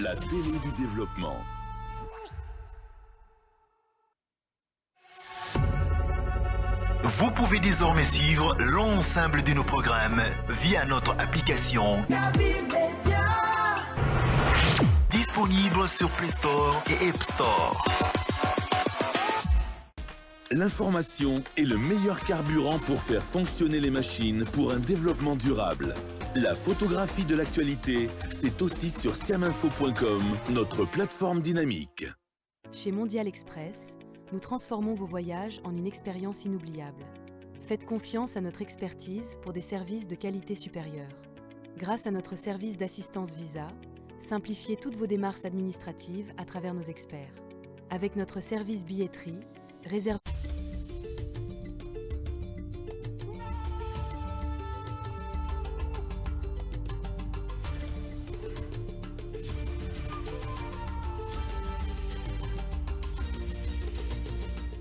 La télé du développement. Vous pouvez désormais suivre l'ensemble de nos programmes via notre application Kavi Media, disponible sur Play Store et App Store. L'information est le meilleur carburant pour faire fonctionner les machines pour un développement durable. La photographie de l'actualité, c'est aussi sur siaminfo.com, notre plateforme dynamique. Chez Mondial Express, nous transformons vos voyages en une expérience inoubliable. Faites confiance à notre expertise pour des services de qualité supérieure. Grâce à notre service d'assistance visa, simplifiez toutes vos démarches administratives à travers nos experts. Avec notre service billetterie, réservez.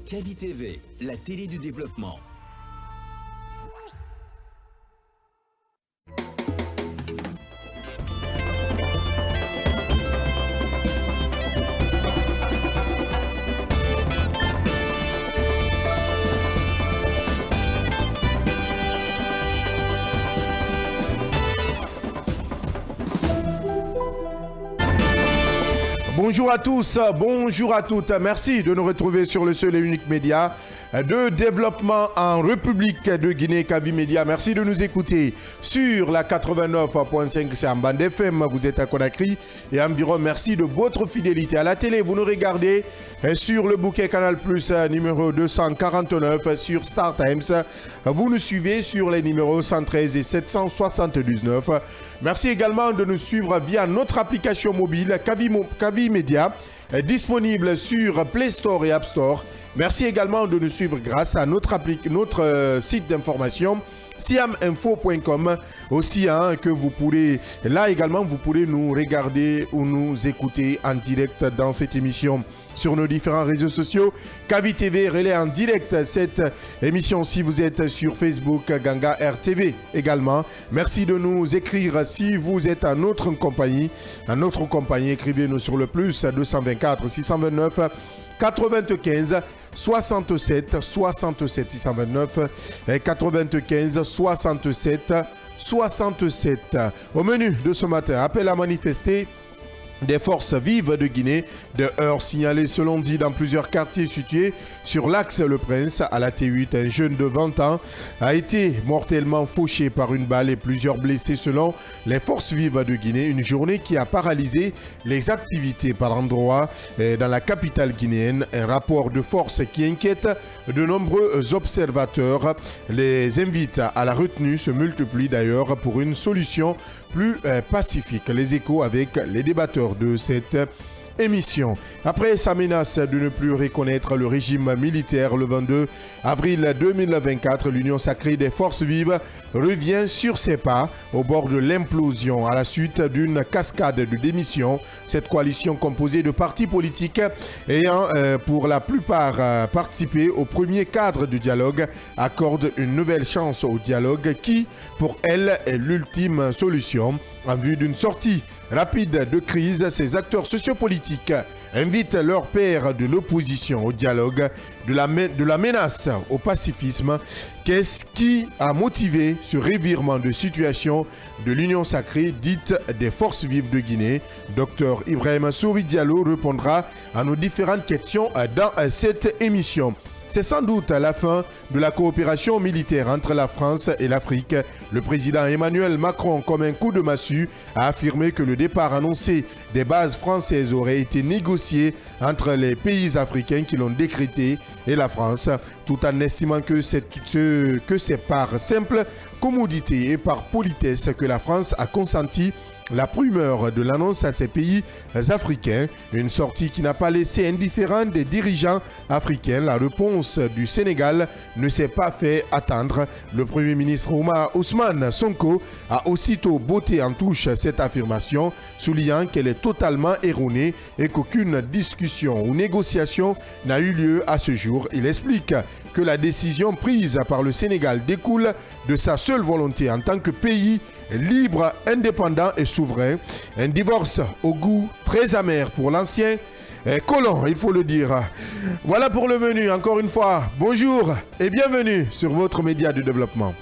Kavi TV, la télé du développement. Bonjour à tous, bonjour à toutes. Merci de nous retrouver sur le seul et unique média de développement en République de Guinée, Kavi Media. Merci de nous écouter sur la 89.5, c'est en bande FM. Vous êtes à Conakry et environ. Merci de votre fidélité. À la télé, vous nous regardez sur le bouquet Canal Plus numéro 249 sur Star Times. Vous nous suivez sur les numéros 113 et 779. Merci également de nous suivre via notre application mobile Kavi Media, disponible sur Play Store et App Store. Merci également de nous suivre grâce à notre site d'information siaminfo.com aussi, que vous pourrez, là également vous pourrez nous regarder ou nous écouter en direct dans cette émission sur nos différents réseaux sociaux. Kavi TV relaie en direct cette émission si vous êtes sur Facebook, Ganga RTV également. Merci de nous écrire si vous êtes en notre compagnie. Écrivez-nous sur le plus 224 629 95 67 67 629 95 67 67. Au menu de ce matin, appel à manifester des forces vives de Guinée, de heurts signalés selon dit dans plusieurs quartiers situés sur l'axe Le Prince à la T8. Un jeune de 20 ans a été mortellement fauché par une balle et plusieurs blessés selon les forces vives de Guinée. Une journée qui a paralysé les activités par endroits dans la capitale guinéenne. Un rapport de force qui inquiète de nombreux observateurs. Les invites à la retenue se multiplient d'ailleurs pour une solution plus pacifique. Les échos avec les débatteurs de cette émission. Après sa menace de ne plus reconnaître le régime militaire le 22 avril 2024, l'Union sacrée des forces vives revient sur ses pas au bord de l'implosion à la suite d'une cascade de démissions. Cette coalition composée de partis politiques ayant pour la plupart participé au premier cadre du dialogue accorde une nouvelle chance au dialogue qui, pour elle, est l'ultime solution en vue d'une sortie rapide de crise. Ces acteurs sociopolitiques invitent leurs pairs de l'opposition au dialogue, de la menace au pacifisme. Qu'est-ce qui a motivé ce revirement de situation de l'Union sacrée dite des forces vives de Guinée? Dr Ibrahima Souri Diallo répondra à nos différentes questions dans cette émission. C'est sans doute la fin de la coopération militaire entre la France et l'Afrique. Le président Emmanuel Macron, comme un coup de massue, a affirmé que le départ annoncé des bases françaises aurait été négocié entre les pays africains qui l'ont décrété et la France, tout en estimant que c'est par simple commodité et par politesse que la France a consenti la primeur de l'annonce à ces pays africains. Une sortie qui n'a pas laissé indifférent des dirigeants africains. La réponse du Sénégal ne s'est pas fait attendre. Le Premier ministre Ousmane Sonko a aussitôt botté en touche cette affirmation, soulignant qu'elle est totalement erronée et qu'aucune discussion ou négociation n'a eu lieu à ce jour. Il explique que la décision prise par le Sénégal découle de sa seule volonté en tant que pays libre, indépendant et souverain. Un divorce au goût très amer pour l'ancien colon, il faut le dire. Voilà pour le menu. Encore une fois, bonjour et bienvenue sur votre média de développement.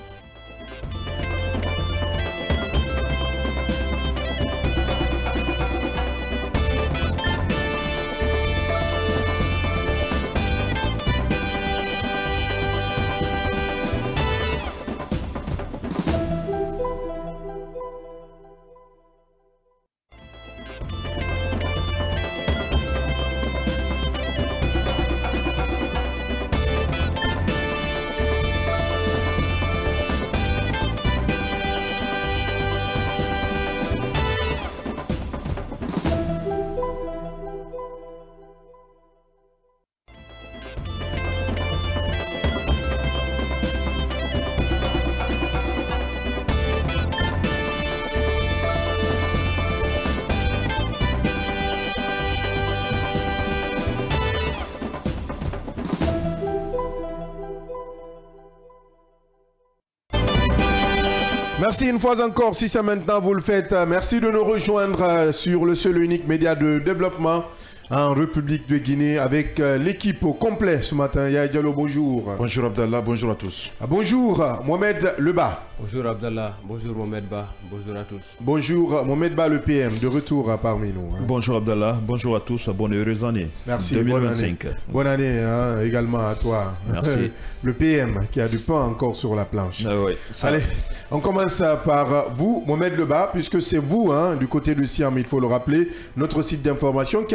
Merci une fois encore, si c'est maintenant vous le faites. Merci de nous rejoindre sur le seul et unique média de développement en République de Guinée avec l'équipe au complet ce matin. Yaya Diallo, bonjour. Bonjour Abdallah, bonjour à tous. Bonjour Mohamed Leba. Bonjour Abdallah, bonjour Mohamed Ba, bonjour à tous. Bonjour Mohamed Ba, le PM, de retour parmi nous. Bonjour Abdallah, bonjour à tous, bonne et heureuse année. Merci, 2025. Bonne année également à toi. Merci. Le PM qui a du pain encore sur la planche. Oui, allez, on commence par vous, Mohamed Leba, puisque c'est vous, du côté du SIAM, il faut le rappeler, notre site d'information qui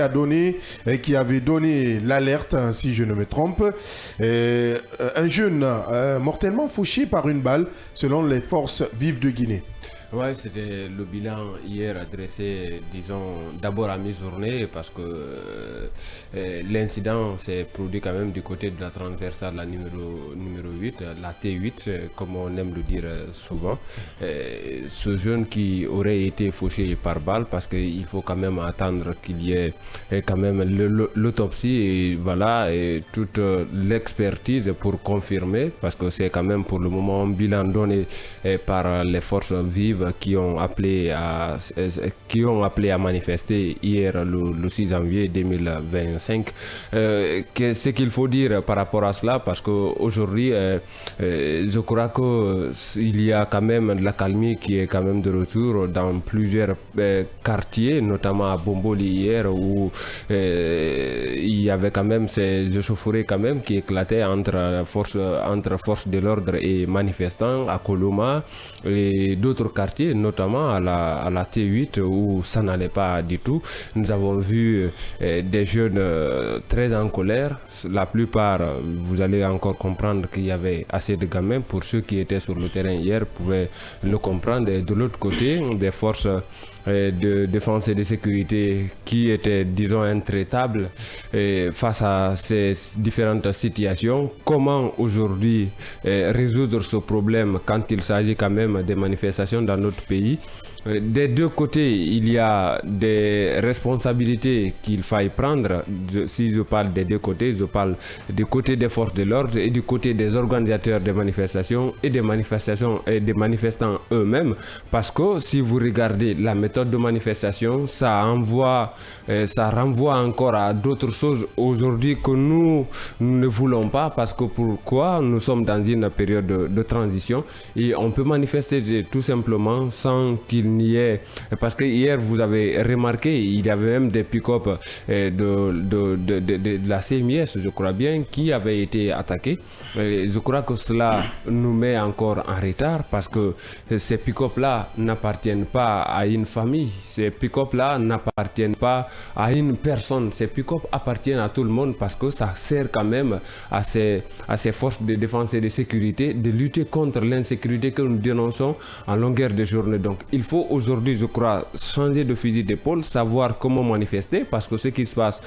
avait donné l'alerte, si je ne me trompe, un jeune mortellement fauché par une balle, selon les forces vives de Guinée. Oui, c'était le bilan hier adressé, disons, d'abord à mi-journée parce que l'incident s'est produit quand même du côté de la transversale, la numéro 8, la T8, comme on aime le dire souvent. Ce jeune qui aurait été fauché par balle parce qu'il faut quand même attendre qu'il y ait quand même l'autopsie et voilà, et toute l'expertise pour confirmer parce que c'est quand même pour le moment un bilan donné par les forces vives qui ont appelé à manifester hier le 6 janvier 2025. Ce qu'il faut dire par rapport à cela, parce qu'aujourd'hui, je crois qu'il y a quand même de l'accalmie qui est quand même de retour dans plusieurs quartiers, notamment à Bomboli hier, où il y avait quand même ces échauffourées quand même qui éclataient entre forces de l'ordre et manifestants à Koloma et d'autres quartiers, notamment à la T8 où ça n'allait pas du tout. Nous avons vu des jeunes très en colère. La plupart, vous allez encore comprendre qu'il y avait assez de gamins. Pour ceux qui étaient sur le terrain hier pouvaient le comprendre. Et de l'autre côté, des forces de défense et de sécurité qui étaient, disons, intraitables face à ces différentes situations. Comment aujourd'hui résoudre ce problème quand il s'agit quand même des manifestations dans notre pays? Des deux côtés, il y a des responsabilités qu'il faille prendre. Si je parle des deux côtés, je parle du côté des forces de l'ordre et du côté des organisateurs des manifestations et des manifestations et des manifestants eux-mêmes. Parce que si vous regardez la méthode de manifestation, ça renvoie encore à d'autres choses aujourd'hui que nous ne voulons pas. Parce que pourquoi? Nous sommes dans une période de transition et on peut manifester tout simplement sans qu'il n'y ait... Parce que hier, vous avez remarqué, il y avait même des pick-up de la CMIS, je crois bien, qui avaient été attaqués. Je crois que cela nous met encore en retard parce que ces pick-up-là n'appartiennent pas à une famille. Ces pick-up-là n'appartiennent pas à une personne. Ces pick-up appartiennent à tout le monde parce que ça sert quand même à ces forces de défense et de sécurité de lutter contre l'insécurité que nous dénonçons en longueur de journée. Donc il faut faut aujourd'hui, je crois, changer de fusil d'épaule, savoir comment manifester, parce que ce qui se passe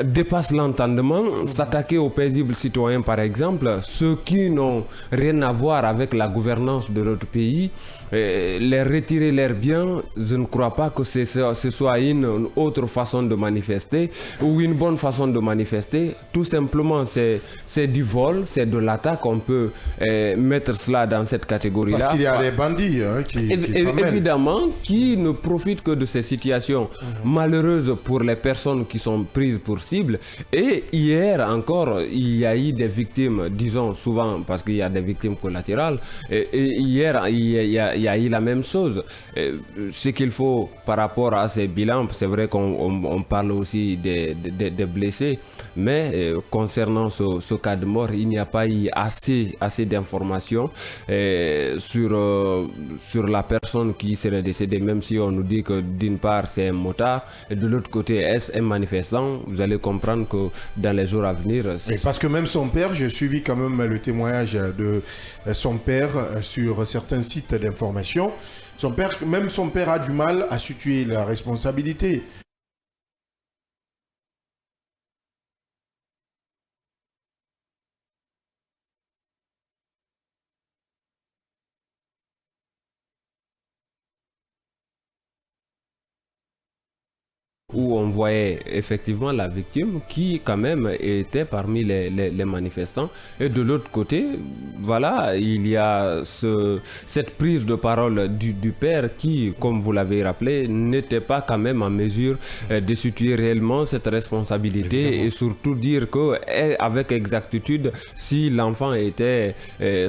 dépasse l'entendement. S'attaquer aux paisibles citoyens, par exemple, ceux qui n'ont rien à voir avec la gouvernance de notre pays, les retirer leurs biens, je ne crois pas que ce soit une autre façon de manifester ou une bonne façon de manifester. Tout simplement, c'est du vol, c'est de l'attaque. On peut mettre cela dans cette catégorie-là. Parce qu'il y a des bandits qui évidemment, qui ne profitent que de ces situations malheureuses pour les personnes qui sont prises pour cible. Et hier encore, il y a eu des victimes, disons souvent, parce qu'il y a des victimes collatérales. Et hier, il y a eu la même chose. Ce qu'il faut par rapport à ces bilans, c'est vrai qu'on parle aussi des blessés, mais concernant ce cas de mort, il n'y a pas eu assez d'informations sur la personne qui serait décédée, même si on nous dit que d'une part c'est un motard et de l'autre côté est-ce un manifestant. Vous allez comprendre que dans les jours à venir... Parce que même son père, j'ai suivi quand même le témoignage de son père sur certains sites d'information. Même son père a du mal à situer la responsabilité. Où on voyait effectivement la victime qui quand même était parmi les manifestants. Et de l'autre côté, voilà, il y a cette prise de parole du père qui, comme vous l'avez rappelé, n'était pas quand même en mesure de situer réellement cette responsabilité. Évidemment. Et surtout dire avec exactitude si l'enfant était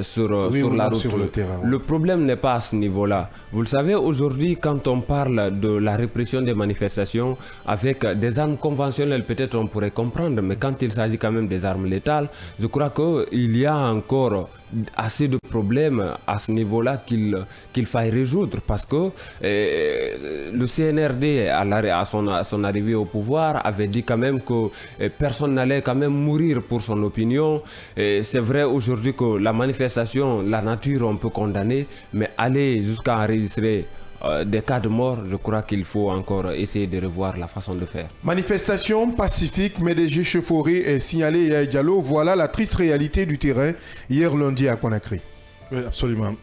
sur la route. Sur le terrain. Le problème n'est pas à ce niveau-là. Vous le savez, aujourd'hui, quand on parle de la répression des manifestations, avec des armes conventionnelles, peut-être on pourrait comprendre, mais quand il s'agit quand même des armes létales, je crois qu'il y a encore assez de problèmes à ce niveau-là qu'il faille résoudre, parce que le CNRD, à son arrivée au pouvoir, avait dit quand même que personne n'allait quand même mourir pour son opinion. C'est vrai aujourd'hui que la manifestation, la nature, on peut condamner, mais aller jusqu'à enregistrer des cas de mort, je crois qu'il faut encore essayer de revoir la façon de faire. Manifestation pacifique, mais des échauffourées est signalée à Diallo. Voilà la triste réalité du terrain hier lundi à Conakry. Oui, absolument.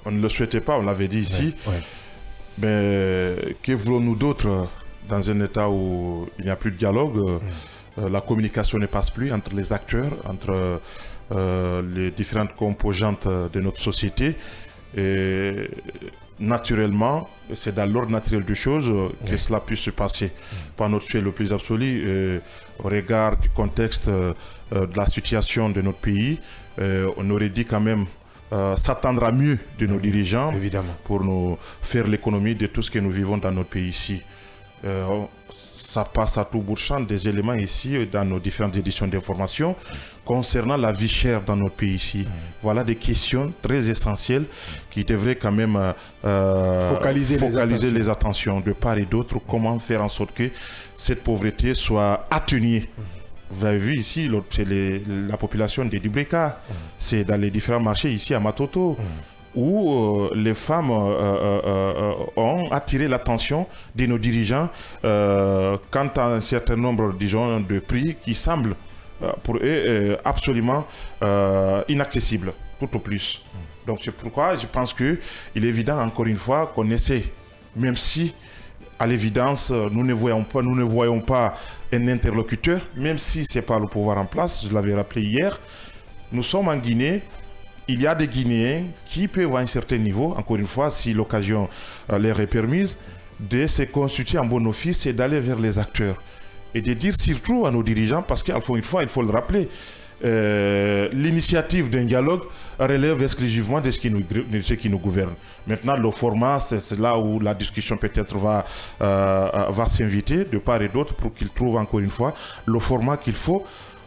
On ne le souhaitait pas, on l'avait dit ici. Ouais. Mais que voulons-nous d'autre dans un état où il n'y a plus de dialogue, la communication ne passe plus entre les acteurs, entre les différentes composantes de notre société. Et naturellement, c'est dans l'ordre naturel des choses que cela puisse se passer. Par notre souhait le plus absolu, au regard du contexte de la situation de notre pays, on aurait dit quand même s'attendre à mieux de nos dirigeants. Évidemment. Pour nous faire l'économie de tout ce que nous vivons dans notre pays ici. Ça passe à tout bout de champ des éléments ici dans nos différentes éditions d'information concernant la vie chère dans notre pays ici. Voilà des questions très essentielles qui devraient quand même focaliser les attentions de part et d'autre. Comment faire en sorte que cette pauvreté soit atténuée. Vous avez vu ici, c'est la population de Dubreka. C'est dans les différents marchés ici à Matoto. Où les femmes ont attiré l'attention de nos dirigeants quant à un certain nombre, disons, de prix qui semblent pour eux absolument inaccessibles, tout au plus. Donc c'est pourquoi je pense qu'il est évident, encore une fois, qu'on essaie, même si à l'évidence nous ne voyons pas un interlocuteur, même si ce n'est pas le pouvoir en place, je l'avais rappelé hier, nous sommes en Guinée. Il y a des Guinéens qui peuvent à un certain niveau, encore une fois, si l'occasion leur est permise, de se constituer en bon office et d'aller vers les acteurs. Et de dire surtout à nos dirigeants, parce qu'encore une fois, il faut le rappeler, l'initiative d'un dialogue relève exclusivement de ce qui nous gouverne. Maintenant, le format, c'est là où la discussion peut-être va s'inviter de part et d'autre pour qu'ils trouvent encore une fois le format qu'il faut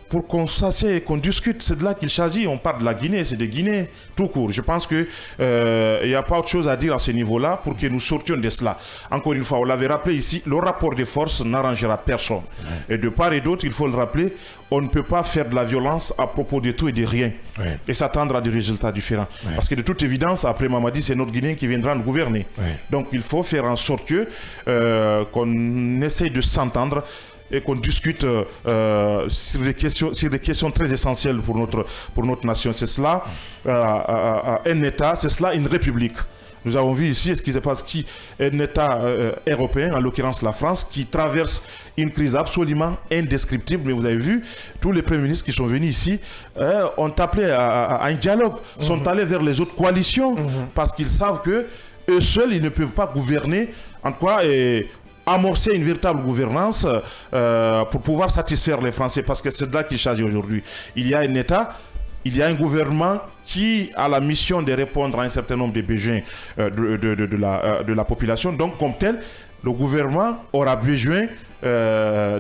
pour qu'on s'assied et qu'on discute. C'est de là qu'il s'agit. On parle de la Guinée, c'est de Guinée tout court. Je pense qu'il n'y a pas autre chose à dire à ce niveau-là pour que nous sortions de cela. Encore une fois, on l'avait rappelé ici, le rapport de force n'arrangera personne. Et de part et d'autre, il faut le rappeler, on ne peut pas faire de la violence à propos de tout et de rien et s'attendre à des résultats différents. Parce que de toute évidence, après Mamadi, c'est notre Guinéen qui viendra nous gouverner. Donc il faut faire en sorte qu'on essaye de s'entendre et qu'on discute sur des questions très essentielles pour notre nation. C'est cela un État, c'est cela une république. Nous avons vu ici ce qui se passe, un État européen, en l'occurrence la France, qui traverse une crise absolument indescriptible. Mais vous avez vu, tous les premiers ministres qui sont venus ici ont appelé à un dialogue, sont allés vers les autres coalitions, parce qu'ils savent que eux seuls, ils ne peuvent pas gouverner, en quoi amorcer une véritable gouvernance pour pouvoir satisfaire les Français, parce que c'est de là qu'il s'agit aujourd'hui. Il y a un État, il y a un gouvernement qui a la mission de répondre à un certain nombre de besoins de la population. Donc, comme tel, le gouvernement aura besoin,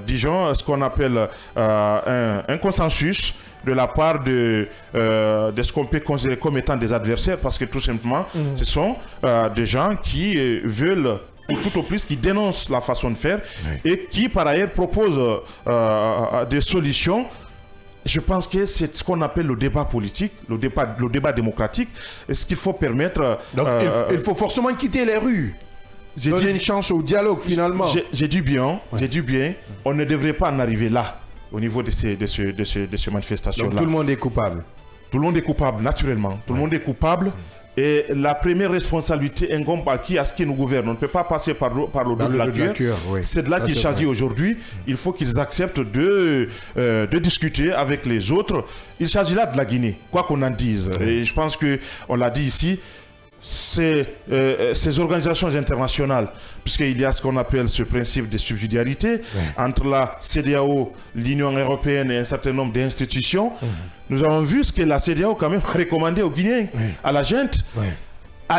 disons, ce qu'on appelle un consensus de la part de ce qu'on peut considérer comme étant des adversaires, parce que tout simplement, ce sont des gens qui veulent, ou tout au plus, qui dénoncent la façon de faire et qui, par ailleurs, proposent des solutions. Je pense que c'est ce qu'on appelle le débat politique, le débat démocratique, et ce qu'il faut permettre... Donc, il faut forcément quitter les rues. Donner une chance au dialogue, finalement. J'ai dit bien, on ne devrait pas en arriver là, au niveau de ces manifestations-là. Donc, tout le monde est coupable. Tout le monde est coupable, naturellement. Tout le monde est coupable. Et la première responsabilité incombe à qui? À ce qui nous gouverne. On ne peut pas passer par le dos de la cueur. C'est de là qu'il s'agit aujourd'hui. Il faut qu'ils acceptent de discuter avec les autres. Il s'agit là de la Guinée, quoi qu'on en dise. Et je pense qu'on l'a dit ici, ces organisations internationales, puisqu'il y a ce qu'on appelle ce principe de subsidiarité entre la CEDEAO, l'Union européenne et un certain nombre d'institutions. Nous avons vu ce que la CEDEAO quand même a recommandé aux Guinéens, à la junte.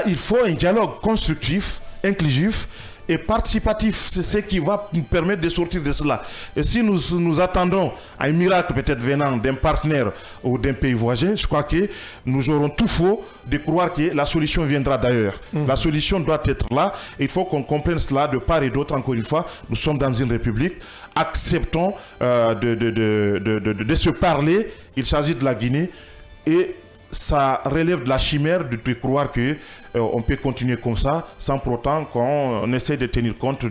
Il faut un dialogue constructif, inclusif et participatif. C'est ce qui va nous permettre de sortir de cela. Et si nous attendons à un miracle peut-être venant d'un partenaire ou d'un pays voisin, je crois que nous aurons tout faux de croire que la solution viendra d'ailleurs. La solution doit être là. Et il faut qu'on comprenne cela de part et d'autre. Encore une fois, nous sommes dans une république. Acceptons de se parler. Il s'agit de la Guinée. Et ça relève de la chimère de croire qu'on peut continuer comme ça sans pour autant qu'on essaie de tenir compte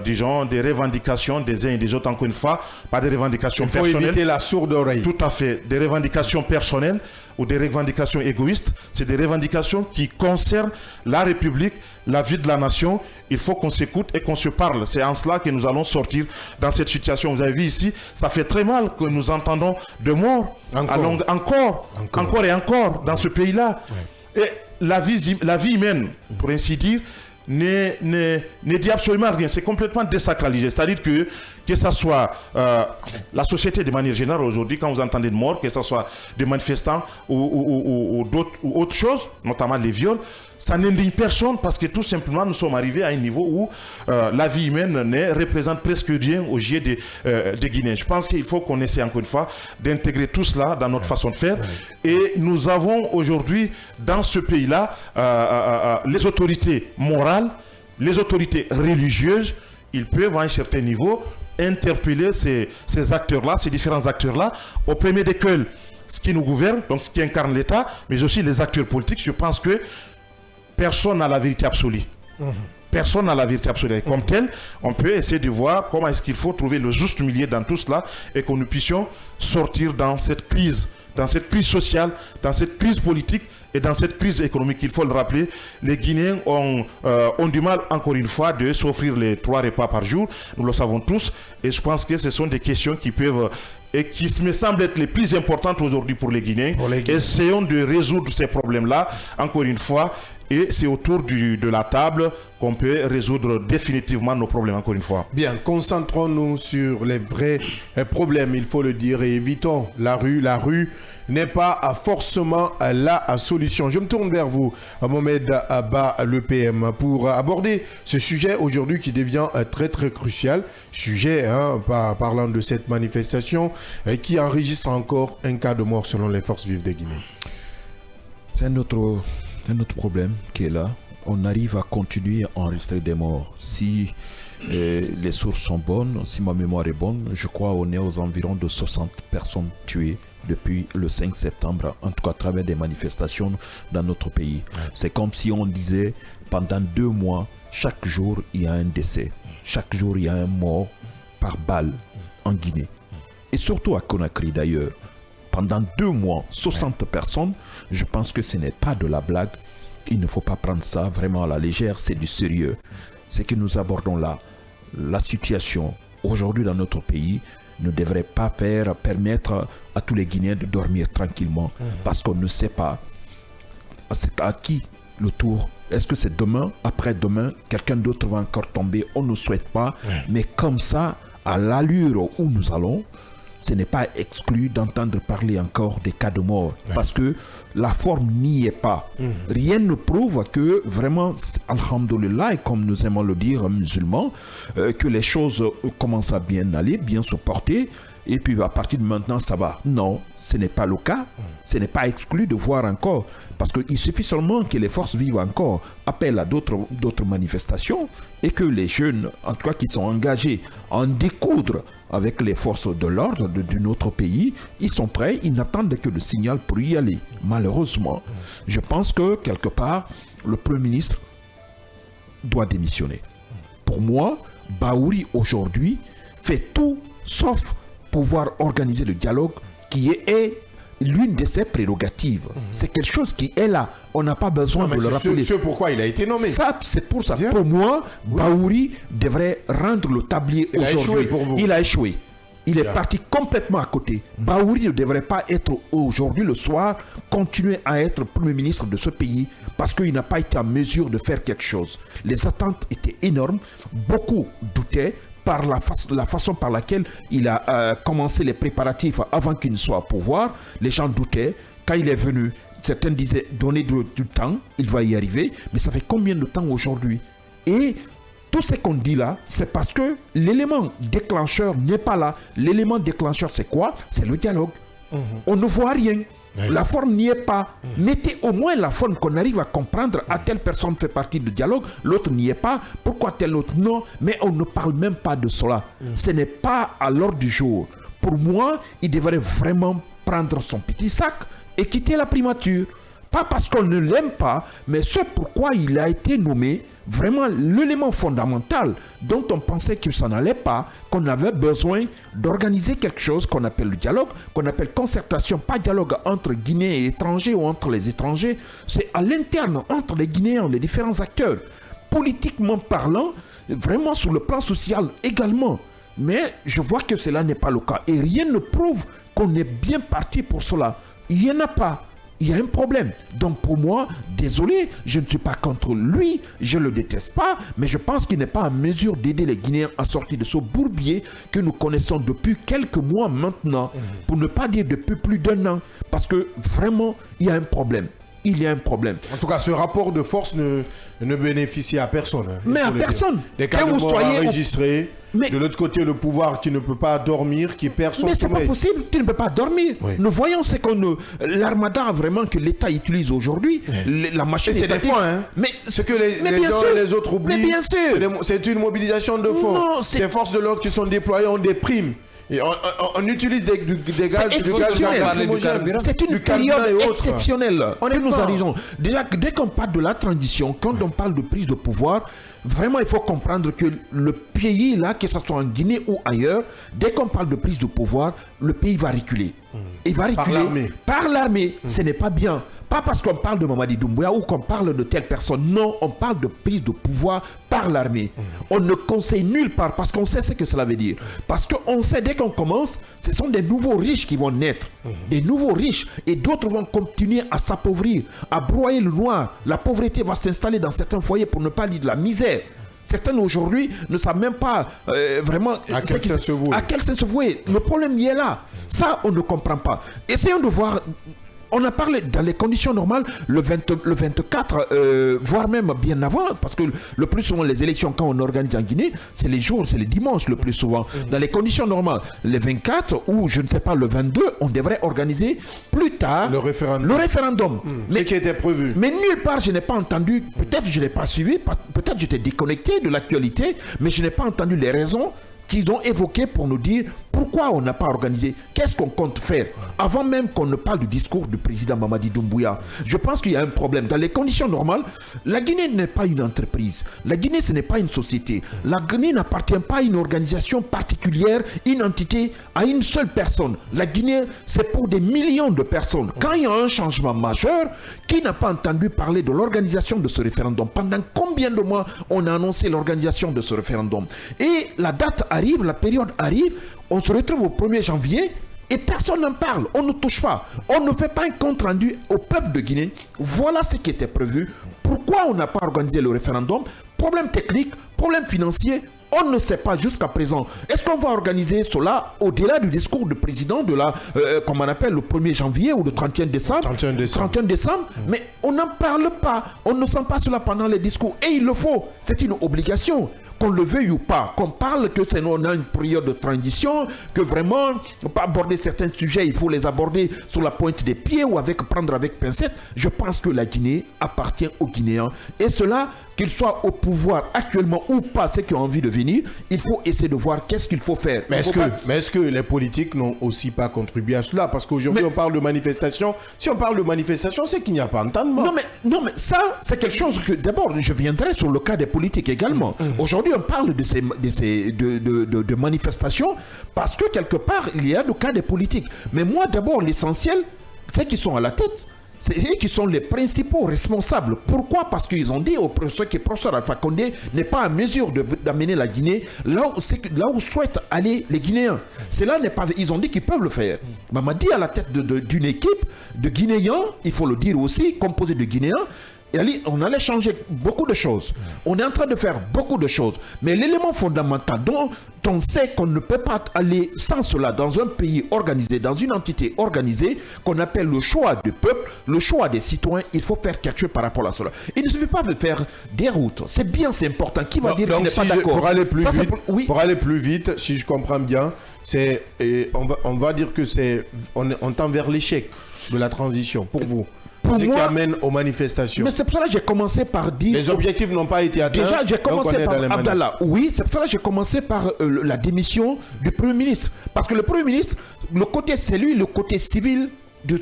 disons, des revendications des uns et des autres. Encore une fois, pas des revendications personnelles. Il faut éviter la sourde oreille. Tout à fait. Des revendications personnelles ou des revendications égoïstes. C'est des revendications qui concernent la République, la vie de la nation. Il faut qu'on s'écoute et qu'on se parle. C'est en cela que nous allons sortir dans cette situation. Vous avez vu ici, ça fait très mal que nous entendons de morts encore et encore dans ce pays-là. Et la vie humaine, pour ainsi dire, ne dit absolument rien. C'est complètement désacralisé. C'est-à-dire que ce soit la société de manière générale aujourd'hui, quand vous entendez de morts, que ce soit des manifestants ou autre chose, notamment les viols, ça n'indigne personne parce que tout simplement nous sommes arrivés à un niveau où la vie humaine ne représente presque rien aux yeux des Guinéens. Je pense qu'il faut qu'on essaie encore une fois d'intégrer tout cela dans notre façon de faire. Et nous avons aujourd'hui dans ce pays-là les autorités morales, les autorités religieuses. Ils peuvent à un certain niveau interpeller ces acteurs-là, ces différents acteurs-là, au premier desquels ce qui nous gouverne, donc ce qui incarne l'État, mais aussi les acteurs politiques. Je pense que personne n'a la vérité absolue. Personne n'a la vérité absolue. Comme tel, on peut essayer de voir comment est-ce qu'il faut trouver le juste milieu dans tout cela et que nous puissions sortir dans cette crise sociale, dans cette crise politique et dans cette crise économique. Il faut le rappeler, les Guinéens ont du mal, encore une fois, de s'offrir les 3 repas par jour. Nous le savons tous. Et je pense que ce sont des questions qui peuvent et qui me semblent être les plus importantes aujourd'hui pour les Guinéens. Essayons de résoudre ces problèmes-là, encore une fois, et c'est autour de la table qu'on peut résoudre définitivement nos problèmes, encore une fois. Bien, concentrons-nous sur les vrais problèmes, il faut le dire, et évitons la rue. La rue n'est pas forcément la solution. Je me tourne vers vous, Mohamed Abba, le PM, pour aborder ce sujet aujourd'hui qui devient très très crucial. Sujet, parlant de cette manifestation qui enregistre encore un cas de mort selon les forces vives de Guinée. C'est un autre problème qui est là. On arrive à continuer à enregistrer des morts. Si les sources sont bonnes, si ma mémoire est bonne, je crois qu'on est aux environs de 60 personnes tuées depuis le 5 septembre, en tout cas à travers des manifestations dans notre pays. C'est comme si on disait, pendant 2 mois, chaque jour, il y a un décès. Chaque jour, il y a un mort par balle en Guinée. Et surtout à Conakry d'ailleurs. Pendant 2 mois, 60 personnes, je pense que ce n'est pas de la blague. Il ne faut pas prendre ça vraiment à la légère, c'est du sérieux. Ce que nous abordons là, la situation aujourd'hui dans notre pays, ne devrait pas permettre à tous les Guinéens de dormir tranquillement parce qu'on ne sait pas à qui le tour. Est-ce que c'est demain, après-demain, quelqu'un d'autre va encore tomber? On ne souhaite pas, mais comme ça, à l'allure où nous allons, ce n'est pas exclu d'entendre parler encore des cas de mort parce que la forme n'y est pas. Rien ne prouve que vraiment, alhamdoulilah, et comme nous aimons le dire musulmans, que les choses commencent à bien aller, bien se porter, et puis à partir de maintenant, ça va. Non, ce n'est pas le cas. Ce n'est pas exclu de voir encore. Parce qu'il suffit seulement que les forces vives encore appellent à d'autres manifestations et que les jeunes, en tout cas qui sont engagés à en découdre avec les forces de l'ordre de notre pays, ils sont prêts, ils n'attendent que le signal pour y aller. Malheureusement, je pense que quelque part, le Premier ministre doit démissionner. Pour moi, Bahouri aujourd'hui fait tout sauf pouvoir organiser le dialogue qui est l'une de ses prérogatives. C'est quelque chose qui est là. On n'a pas besoin de le rappeler. C'est pourquoi il a été nommé. Ça, c'est pour ça. Bien. Pour moi, Bahouri devrait rendre le tablier aujourd'hui. Il a échoué. Il est parti complètement à côté. Bahouri ne devrait pas être aujourd'hui le soir, continuer à être Premier ministre de ce pays parce qu'il n'a pas été en mesure de faire quelque chose. Les attentes étaient énormes. Beaucoup doutaient par la façon par laquelle il a commencé les préparatifs avant qu'il ne soit au pouvoir. Les gens doutaient. Quand il est venu, certains disaient donner du temps, il va y arriver. Mais ça fait combien de temps aujourd'hui? Et tout ce qu'on dit là, c'est parce que l'élément déclencheur n'est pas là. L'élément déclencheur, c'est quoi? C'est le dialogue. On ne voit rien. La forme n'y est pas. Mettez au moins la forme qu'on arrive à comprendre. À telle personne fait partie du dialogue, l'autre n'y est pas. Pourquoi tel autre non? Mais on ne parle même pas de cela. Ce n'est pas à l'ordre du jour. Pour moi, il devrait vraiment prendre son petit sac et quitter la primature. Pas parce qu'on ne l'aime pas, mais c'est pourquoi il a été nommé. Vraiment l'élément fondamental dont on pensait qu'il s'en allait pas, qu'on avait besoin d'organiser quelque chose qu'on appelle le dialogue, qu'on appelle concertation, pas dialogue entre Guinéens et étrangers ou entre les étrangers, c'est à l'interne, entre les Guinéens, les différents acteurs, politiquement parlant, vraiment sur le plan social également. Mais je vois que cela n'est pas le cas et rien ne prouve qu'on est bien parti pour cela. Il n'y en a pas. Il y a un problème. Donc pour moi, désolé, je ne suis pas contre lui, je ne le déteste pas, mais je pense qu'il n'est pas en mesure d'aider les Guinéens à sortir de ce bourbier que nous connaissons depuis quelques mois maintenant, pour ne pas dire depuis plus d'1 an, parce que vraiment, il y a un problème. Il y a un problème. En tout cas, ce rapport de force ne bénéficie à personne. Mais à personne. Les cas de mort enregistrés. Mais de l'autre côté, le pouvoir qui ne peut pas dormir, qui perd son sommeil. Mais c'est pas possible, tu ne peux pas dormir. Oui. Nous voyons ce qu'on l'armada vraiment que l'État utilise aujourd'hui, la machine. Et c'est des fonds, hein. Mais ce que les gens et les autres oublient. Mais bien sûr. C'est une mobilisation de fonds. Non, ces forces de l'ordre qui sont déployées ont des primes. Et on utilise des gaz, c'est une période exceptionnelle que nous arrivons. Déjà, dès qu'on parle de la transition, quand on parle de prise de pouvoir, vraiment il faut comprendre que le pays là, que ce soit en Guinée ou ailleurs, dès qu'on parle de prise de pouvoir, le pays va reculer. Il va reculer par l'armée. Ce n'est pas bien. Pas parce qu'on parle de Mamadi Doumbouya ou qu'on parle de telle personne. Non, on parle de prise de pouvoir par l'armée. On ne conseille nulle part parce qu'on sait ce que cela veut dire. Parce qu'on sait dès qu'on commence, ce sont des nouveaux riches qui vont naître. Des nouveaux riches. Et d'autres vont continuer à s'appauvrir, à broyer le noir. La pauvreté va s'installer dans certains foyers pour ne pas dire de la misère. Certains aujourd'hui ne savent même pas vraiment à quel sens se vouer. Le problème y est là. Ça, on ne comprend pas. Essayons de voir. On a parlé dans les conditions normales, le 24, voire même bien avant, parce que le plus souvent les élections quand on organise en Guinée, c'est les jours, c'est les dimanches le plus souvent. Dans les conditions normales, le 24 ou je ne sais pas le 22, on devrait organiser plus tard le référendum. Mais, ce qui était prévu. Mais nulle part je n'ai pas entendu, peut-être je n'ai pas suivi, peut-être j'étais déconnecté de l'actualité, mais je n'ai pas entendu les raisons qu'ils ont évoquées pour nous dire pourquoi on n'a pas organisé, qu'est-ce qu'on compte faire, avant même qu'on ne parle du discours du président Mamadi Doumbouya. Je pense qu'il y a un problème. Dans les conditions normales, la Guinée n'est pas une entreprise. La Guinée, ce n'est pas une société. La Guinée n'appartient pas à une organisation particulière, une entité, à une seule personne. La Guinée, c'est pour des millions de personnes. Quand il y a un changement majeur, qui n'a pas entendu parler de l'organisation de ce référendum? Pendant combien de mois on a annoncé l'organisation de ce référendum? Et la date arrive, la période arrive, on se retrouve au 1er janvier et personne n'en parle, on ne touche pas. On ne fait pas un compte rendu au peuple de Guinée. Voilà ce qui était prévu. Pourquoi on n'a pas organisé le référendum? Problème technique, problème financier, on ne sait pas jusqu'à présent. Est-ce qu'on va organiser cela au-delà du discours du président de la, comme on appelle, le 1er janvier ou le 31 décembre 31 décembre. Mais on n'en parle pas. On ne sent pas cela pendant les discours. Et il le faut. C'est une obligation. Qu'on le veuille ou pas, qu'on parle que c'est on a une période de transition, que vraiment, on peut aborder certains sujets, il faut les aborder sur la pointe des pieds ou prendre avec pincette. Je pense que la Guinée appartient aux Guinéens. Et cela, qu'ils soient au pouvoir actuellement ou pas, ceux qui ont envie de venir, il faut essayer de voir qu'est-ce qu'il faut faire. Mais est-ce que les politiques n'ont aussi pas contribué à cela? Parce qu'aujourd'hui, on parle de manifestation. Si on parle de manifestation, c'est qu'il n'y a pas entendement. Non, mais ça, c'est quelque chose que, d'abord, je viendrai sur le cas des politiques également. Aujourd'hui, on parle de manifestations parce que quelque part, il y a le cas des politiques. Mais moi, d'abord, l'essentiel, c'est qu'ils sont à la tête. C'est eux qui sont les principaux responsables. Pourquoi? Parce qu'ils ont dit au professeur que le professeur Alpha Condé n'est pas en mesure d'amener la Guinée là où souhaitent aller les Guinéens. Cela n'est pas. Ils ont dit qu'ils peuvent le faire. Mamadi à la tête d'une équipe de Guinéens, il faut le dire aussi, composée de Guinéens. On allait changer beaucoup de choses. On est en train de faire beaucoup de choses. Mais l'élément fondamental dont on sait qu'on ne peut pas aller sans cela dans un pays organisé, dans une entité organisée, qu'on appelle le choix du peuple, le choix des citoyens, il faut faire quelque chose par rapport à cela. Il ne suffit pas de faire des routes. C'est bien, c'est important. Qui va dire qu'il n'est pas d'accord? Pour aller plus vite, si je comprends bien, on va dire que on tend vers l'échec de la transition pour vous. Pour ce moi, qui amène aux manifestations. Mais c'est pour ça que j'ai commencé par dire... Les objectifs n'ont pas été atteints. Déjà, j'ai commencé par Abdallah. Oui, c'est pour ça que j'ai commencé par la démission du Premier ministre. Parce que le Premier ministre, le côté, c'est lui, le côté civil de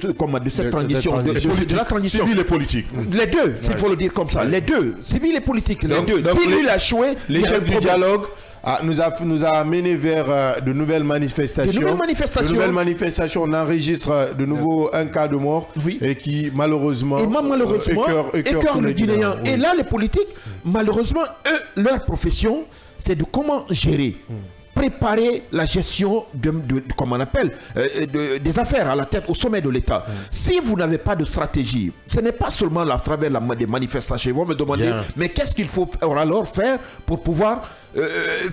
cette transition. De la transition. Civil et politique. Les deux, s'il faut le dire comme ça. Les deux, civil et politique, les deux. Si lui, il a échoué... L'échec du dialogue nous a amené vers de nouvelles manifestations. De nouvelles manifestations. On enregistre de nouveau un cas de mort et qui malheureusement écœure le Guinéen. Et là, les politiques, malheureusement, eux, leur profession, c'est de comment gérer. Préparer la gestion comme on appelle, des affaires à la tête, au sommet de l'État. Si vous n'avez pas de stratégie, ce n'est pas seulement à travers des manifestations. Ils vont me demander, mais qu'est-ce qu'il faut alors faire pour pouvoir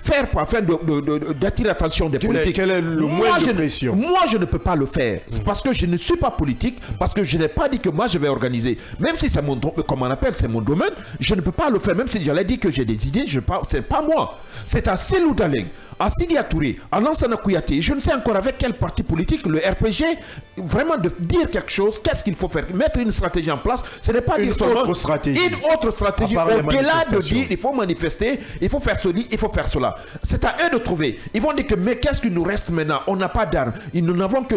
faire afin d'attirer l'attention des politiques? Quel est le moyen de pression? Moi, je ne peux pas le faire. C'est parce que je ne suis pas politique, parce que je n'ai pas dit que moi, je vais organiser. Même si c'est comme on appelle, c'est mon domaine, je ne peux pas le faire. Même si j'allais dire que j'ai des idées, c'est pas moi. C'est à Selou Daleng, à Sidi Touré, à Lansana Kouyaté, je ne sais encore avec quel parti politique, le RPG, vraiment de dire quelque chose, qu'est-ce qu'il faut faire, mettre une stratégie en place, ce n'est pas dire seulement une autre stratégie, au-delà de dire il faut manifester, il faut faire ceci, il faut faire cela. C'est à eux de trouver. Ils vont dire que mais qu'est-ce qui nous reste maintenant? On n'a pas d'armes. Nous n'avons que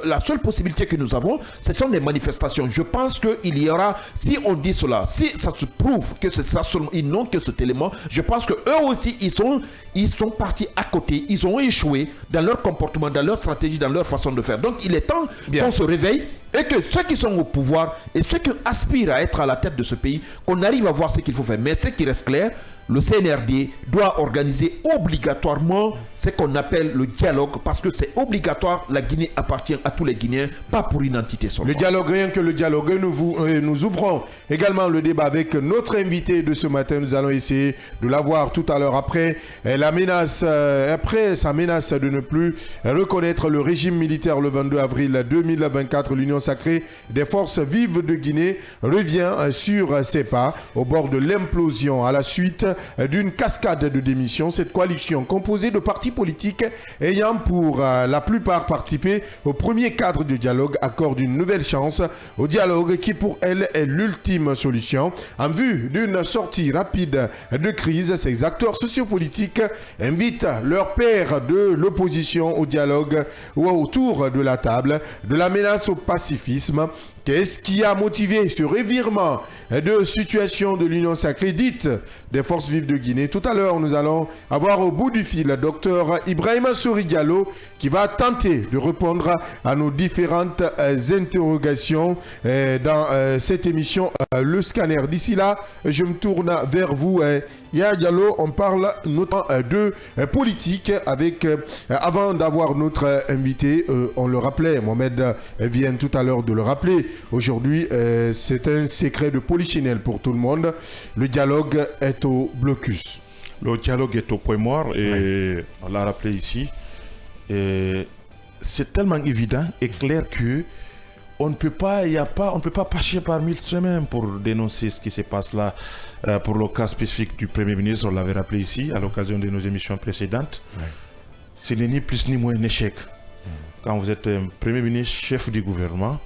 la seule possibilité que nous avons, ce sont des manifestations. Je pense qu'il y aura, si on dit cela, si ça se prouve que c'est ça seulement, ils n'ont que cet élément, je pense que eux aussi, ils sont partis à côté, ils ont échoué dans leur comportement, dans leur stratégie, dans leur façon de faire. Donc il est temps qu'on se réveille Et que ceux qui sont au pouvoir et ceux qui aspirent à être à la tête de ce pays, qu'on arrive à voir ce qu'il faut faire. Mais ce qui reste clair, le CNRD doit organiser obligatoirement ce qu'on appelle le dialogue, parce que c'est obligatoire. La Guinée appartient à tous les Guinéens, pas pour une entité seulement. Le dialogue, rien que le dialogue. Nous ouvrons également le débat avec notre invité de ce matin. Nous allons essayer de l'avoir tout à l'heure après la menace, après sa menace de ne plus reconnaître le régime militaire le 22 avril 2024. L'Union sacrée des forces vives de Guinée revient sur ses pas au bord de l'implosion à la suite d'une cascade de démissions. Cette coalition composée de partis politiques ayant pour la plupart participé au premier cadre de dialogue accorde une nouvelle chance au dialogue qui pour elle est l'ultime solution. En vue d'une sortie rapide de crise, ces acteurs sociopolitiques invitent leurs pairs de l'opposition au dialogue ou autour de la table, de la menace au pacifisme. Qu'est-ce qui a motivé ce revirement de situation de l'Union sacrée dite des forces vives de Guinée? Tout à l'heure, nous allons avoir au bout du fil le docteur Ibrahima Souri Diallo qui va tenter de répondre à nos différentes interrogations dans cette émission Le Scanner. D'ici là, je me tourne vers vous. Yaya Diallo, on parle notamment de politique avec, avant d'avoir notre invité, on le rappelait, Mohamed vient tout à l'heure de le rappeler, aujourd'hui c'est un secret de polichinelle pour tout le monde, le dialogue est au blocus. Le dialogue est au point mort et on l'a rappelé ici. C'est tellement évident et clair que on ne peut pas passer par mille semaines pour dénoncer ce qui se passe là. Pour le cas spécifique du Premier ministre, on l'avait rappelé ici à l'occasion de nos émissions précédentes. Ce n'est ni plus ni moins un échec. Quand vous êtes un Premier ministre, chef du gouvernement,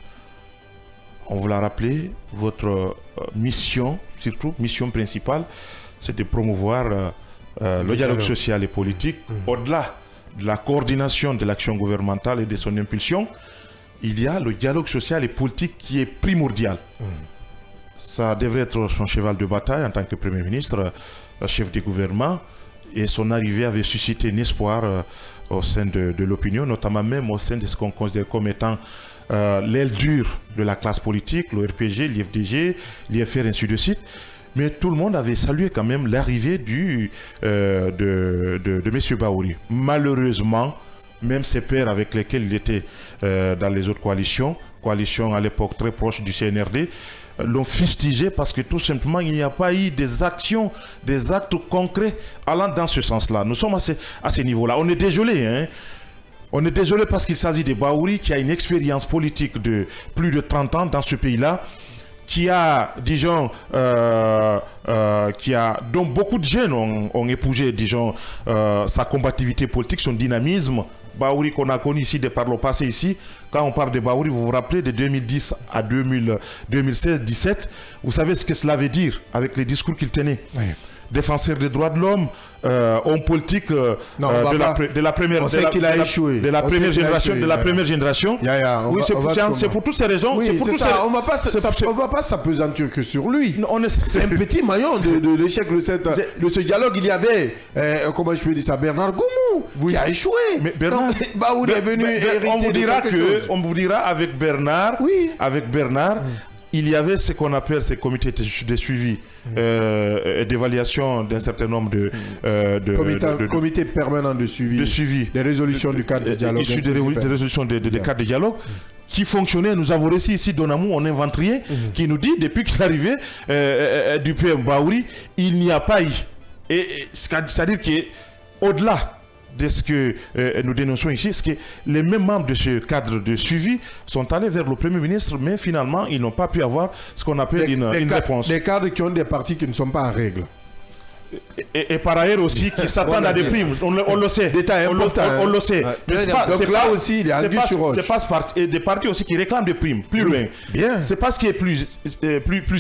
on vous l'a rappelé, votre mission, surtout mission principale, c'est de promouvoir le dialogue social et politique au-delà de la coordination de l'action gouvernementale et de son impulsion. Il y a le dialogue social et politique qui est primordial. Ça devrait être son cheval de bataille en tant que Premier ministre, chef du gouvernement. Et son arrivée avait suscité un espoir au sein de l'opinion, notamment même au sein de ce qu'on considère comme étant l'aile dure de la classe politique, le RPG, l'IFDG, l'IFR, ainsi de suite. Mais tout le monde avait salué quand même l'arrivée de M. Bahouri. Malheureusement, même ses pairs avec lesquels il était dans les autres coalitions à l'époque très proche du CNRD, l'ont fustigé parce que tout simplement il n'y a pas eu des actions, des actes concrets allant dans ce sens-là. Nous sommes à ce niveau-là. On est désolé, hein. On est désolé parce qu'il s'agit de Bahouri qui a une expérience politique de plus de 30 ans dans ce pays-là, qui a, disons, dont beaucoup de jeunes ont épousé, disons, sa combativité politique, son dynamisme. Bahouri qu'on a connu ici de par le passé ici. Quand on parle de Bahouri, vous vous rappelez de 2010 à 2016-17, vous savez ce que cela veut dire avec les discours qu'il tenait. Oui. Défenseur des droits de l'homme, homme politique de la première génération. Oui, c'est pour toutes ces raisons. Oui, c'est ça. On ne va pas s'apesantir que sur lui. C'est un petit maillon de l'échec de ce dialogue. Il y avait, comment je peux dire ça, Bernard Goumou qui a échoué. Mais Bernard, Bahouri est venu on vous dira avec Bernard, il y avait ce qu'on appelle ces comités de suivi et d'évaluation d'un certain nombre de comités permanents de suivi des résolutions du cadre de dialogue. Issus des résolutions des cadres de dialogue qui fonctionnaient. Nous avons réussi ici Donamou, un inventrier, qui nous dit depuis qu'il est arrivé du PM Bahouri, il n'y a pas eu. C'est-à-dire qu'au-delà de ce que nous dénonçons ici, c'est que les mêmes membres de ce cadre de suivi sont allés vers le Premier ministre, mais finalement, ils n'ont pas pu avoir ce qu'on appelle une réponse. Des cadres qui ont des partis qui ne sont pas en règle. Et par ailleurs aussi, qui s'attendent à des primes. On le sait. On le sait. Donc là aussi, il y a un sur roche. C'est des partis aussi qui réclament des primes. Plus loin. C'est pas ce qui est plus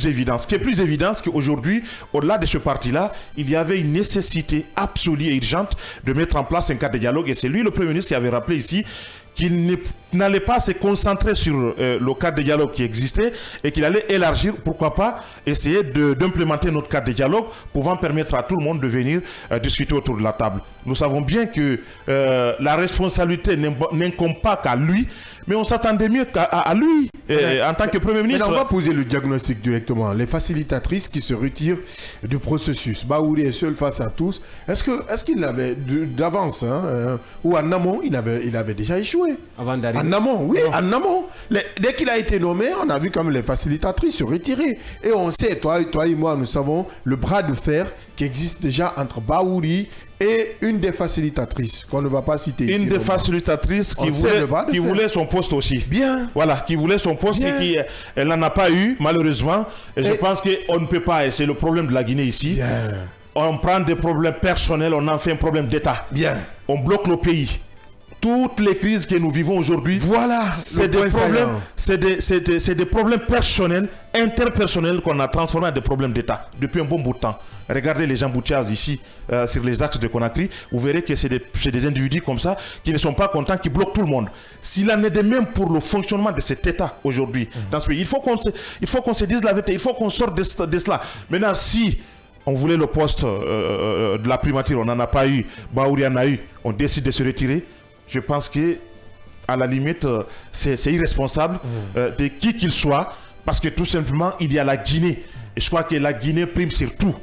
évident. Ce qui est plus évident, c'est qu'aujourd'hui, au-delà de ce parti-là, il y avait une nécessité absolue et urgente de mettre en place un cadre de dialogue. Et c'est lui, le Premier ministre, qui avait rappelé ici qu'il n'allait pas se concentrer sur le cadre de dialogue qui existait et qu'il allait élargir, pourquoi pas, essayer d'implémenter notre cadre de dialogue pouvant permettre à tout le monde de venir discuter autour de la table. Nous savons bien que la responsabilité n'incombe pas qu'à lui, Mais on s'attendait mieux à lui en tant que Premier ministre. Mais on va poser le diagnostic directement. Les facilitatrices qui se retirent du processus. Baouri est seul face à tous. Est-ce qu'il avait d'avance ou en amont, il avait déjà échoué? Avant d'arriver. En amont, oui, en amont. Dès qu'il a été nommé, on a vu comme les facilitatrices se retirer. Et on sait, toi et moi, nous savons le bras de fer qui existe déjà entre Baouri et une des facilitatrices qu'on ne va pas citer ici. Une des facilitatrices qui voulait son poste aussi. Bien. Voilà, qui voulait son poste et elle n'en a pas eu, malheureusement. Et je pense qu'on ne peut pas, et c'est le problème de la Guinée ici. Bien. On prend des problèmes personnels, on en fait un problème d'État. Bien. On bloque le pays. Toutes les crises que nous vivons aujourd'hui, voilà, c'est des problèmes personnels, interpersonnels qu'on a transformés en des problèmes d'État depuis un bon bout de temps. Regardez les embouteillages ici sur les axes de Conakry, vous verrez que c'est des individus comme ça qui ne sont pas contents, qui bloquent tout le monde. S'il en est de même pour le fonctionnement de cet État aujourd'hui dans ce pays, il faut qu'on se dise la vérité, il faut qu'on sorte de cela. Maintenant, si on voulait le poste de la primature, on n'en a pas eu, Baouri en a eu, on décide de se retirer. Je pense que, à la limite, c'est irresponsable de qui qu'il soit, parce que tout simplement, il y a la Guinée. Et je crois que la Guinée prime sur tout.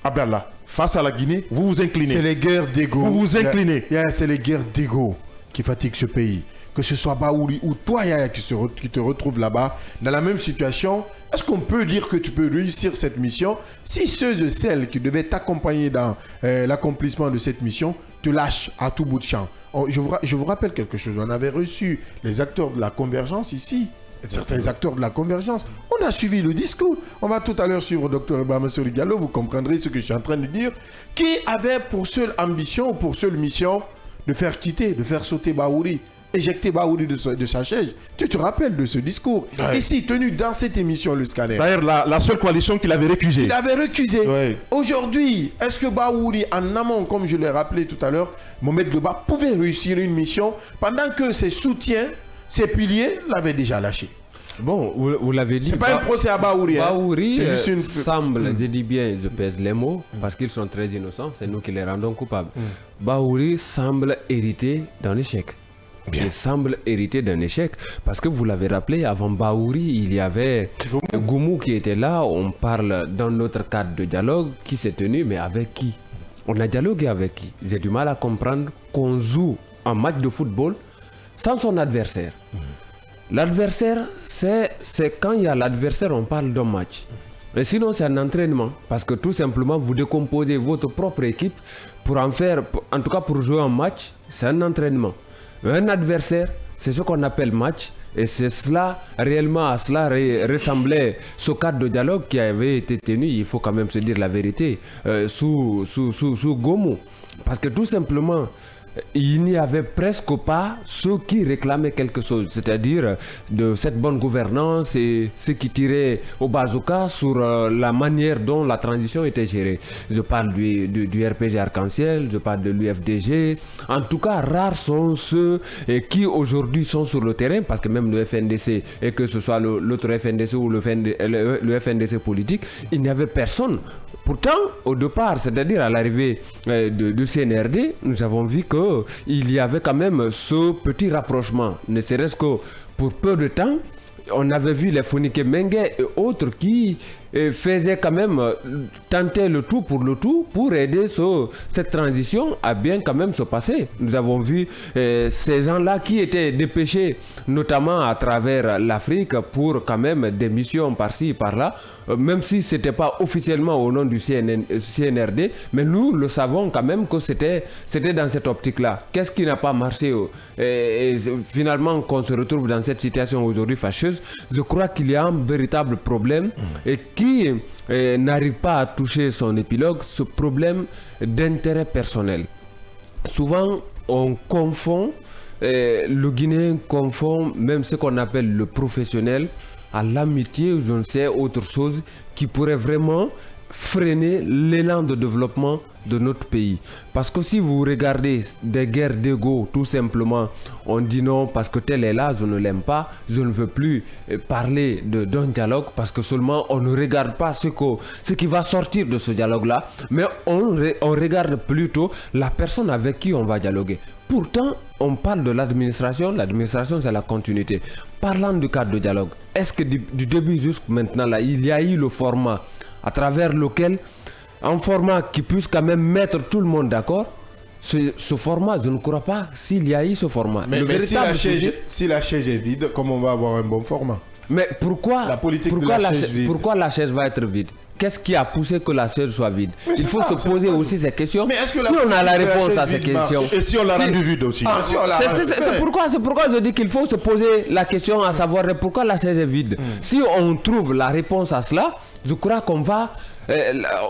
Abdallah, face à la Guinée, vous vous inclinez. C'est les guerres d'ego. Vous vous inclinez. C'est les guerres d'ego qui fatiguent ce pays. Que ce soit Baouri ou toi, Yaya, qui te retrouve là-bas, dans la même situation, est-ce qu'on peut dire que tu peux réussir cette mission si ceux et celles qui devaient t'accompagner dans l'accomplissement de cette mission te lâchent à tout bout de champ? Je vous rappelle quelque chose. On avait reçu les acteurs de la convergence ici. Certains acteurs de la convergence. On a suivi le discours. On va tout à l'heure suivre Dr Ibrahima Sori Diallo. Vous comprendrez ce que je suis en train de dire. Qui avait pour seule ambition ou pour seule mission de faire quitter, de faire sauter Baouri, éjecter Baouri de sa chaise. Tu te rappelles de ce discours? Ouais. Ici, tenu dans cette émission, le scanner. D'ailleurs, la seule coalition qu'il avait récusée. Il avait récusé. Ouais. Aujourd'hui, est-ce que Baouri, en amont, comme je l'ai rappelé tout à l'heure, Mohamed Gleba pouvait réussir une mission pendant que ses soutiens, ses piliers l'avaient déjà lâché? Bon, vous l'avez dit. C'est pas un procès à Baouri. Baouri semble, je dis bien, je pèse les mots, parce qu'ils sont très innocents, c'est nous qui les rendons coupables. Baouri semble hériter d'un échec. Il semble hériter d'un échec, parce que vous l'avez rappelé, avant Baouri, il y avait Goumou qui était là. On parle dans notre cadre de dialogue qui s'est tenu, mais avec qui? On a dialogué avec qui? J'ai du mal à comprendre qu'on joue un match de football sans son adversaire. L'adversaire, c'est quand il y a l'adversaire, on parle d'un match. Mais sinon, c'est un entraînement. Parce que tout simplement, vous décomposez votre propre équipe pour en faire, en tout cas pour jouer un match, c'est un entraînement. Mais un adversaire, c'est ce qu'on appelle match. Et c'est cela, réellement, à cela ressemblait ce cadre de dialogue qui avait été tenu, il faut quand même se dire la vérité, sous Goumou. Parce que tout simplement, il n'y avait presque pas ceux qui réclamaient quelque chose, c'est-à-dire de cette bonne gouvernance et ceux qui tiraient au bazooka sur la manière dont la transition était gérée. Je parle du RPG Arc-en-Ciel, je parle de l'UFDG. En tout cas, rares sont ceux qui aujourd'hui sont sur le terrain, parce que même le FNDC, et que ce soit l'autre FNDC ou le FNDC politique, il n'y avait personne. Pourtant, au départ, c'est-à-dire à l'arrivée du CNRD, nous avons vu qu'il y avait quand même ce petit rapprochement, ne serait-ce que pour peu de temps. On avait vu les Fonike Mengue et autres qui faisaient quand même tenter le tout pour aider cette transition à bien quand même se passer. Nous avons vu ces gens-là qui étaient dépêchés notamment à travers l'Afrique pour quand même des missions par-ci, par-là, même si ce n'était pas officiellement au nom du CNRD, mais nous le savons quand même que c'était dans cette optique-là. Qu'est-ce qui n'a pas marché et finalement qu'on se retrouve dans cette situation aujourd'hui fâcheuse? Je crois qu'il y a un véritable problème et qui n'arrive pas à toucher son épilogue, ce problème d'intérêt personnel. Souvent, on confond, le Guinéen confond même ce qu'on appelle le professionnel à l'amitié ou je ne sais autre chose qui pourrait vraiment freiner l'élan de développement de notre pays. Parce que si vous regardez des guerres d'ego, tout simplement, on dit non parce que tel est là, je ne l'aime pas, je ne veux plus parler d'un dialogue parce que seulement on ne regarde pas ce qui va sortir de ce dialogue-là, mais on regarde plutôt la personne avec qui on va dialoguer. Pourtant, on parle de l'administration c'est la continuité. Parlant du cadre de dialogue, est-ce que du début jusqu'à maintenant, là, il y a eu le format à travers lequel, un format qui puisse quand même mettre tout le monde d'accord, ce format, je ne crois pas s'il y a eu ce format. Mais si la chaise est vide, comment on va avoir un bon format? Mais pourquoi la chaise va être vide? Qu'est-ce qui a poussé que la chaise soit vide? Il faut se poser aussi ces questions. Mais si on a la réponse à ces questions... Et si on l'a rendu vide aussi? C'est pourquoi je dis qu'il faut se poser la question à savoir pourquoi la chaise est vide. Si on trouve la réponse à cela, je crois qu'on va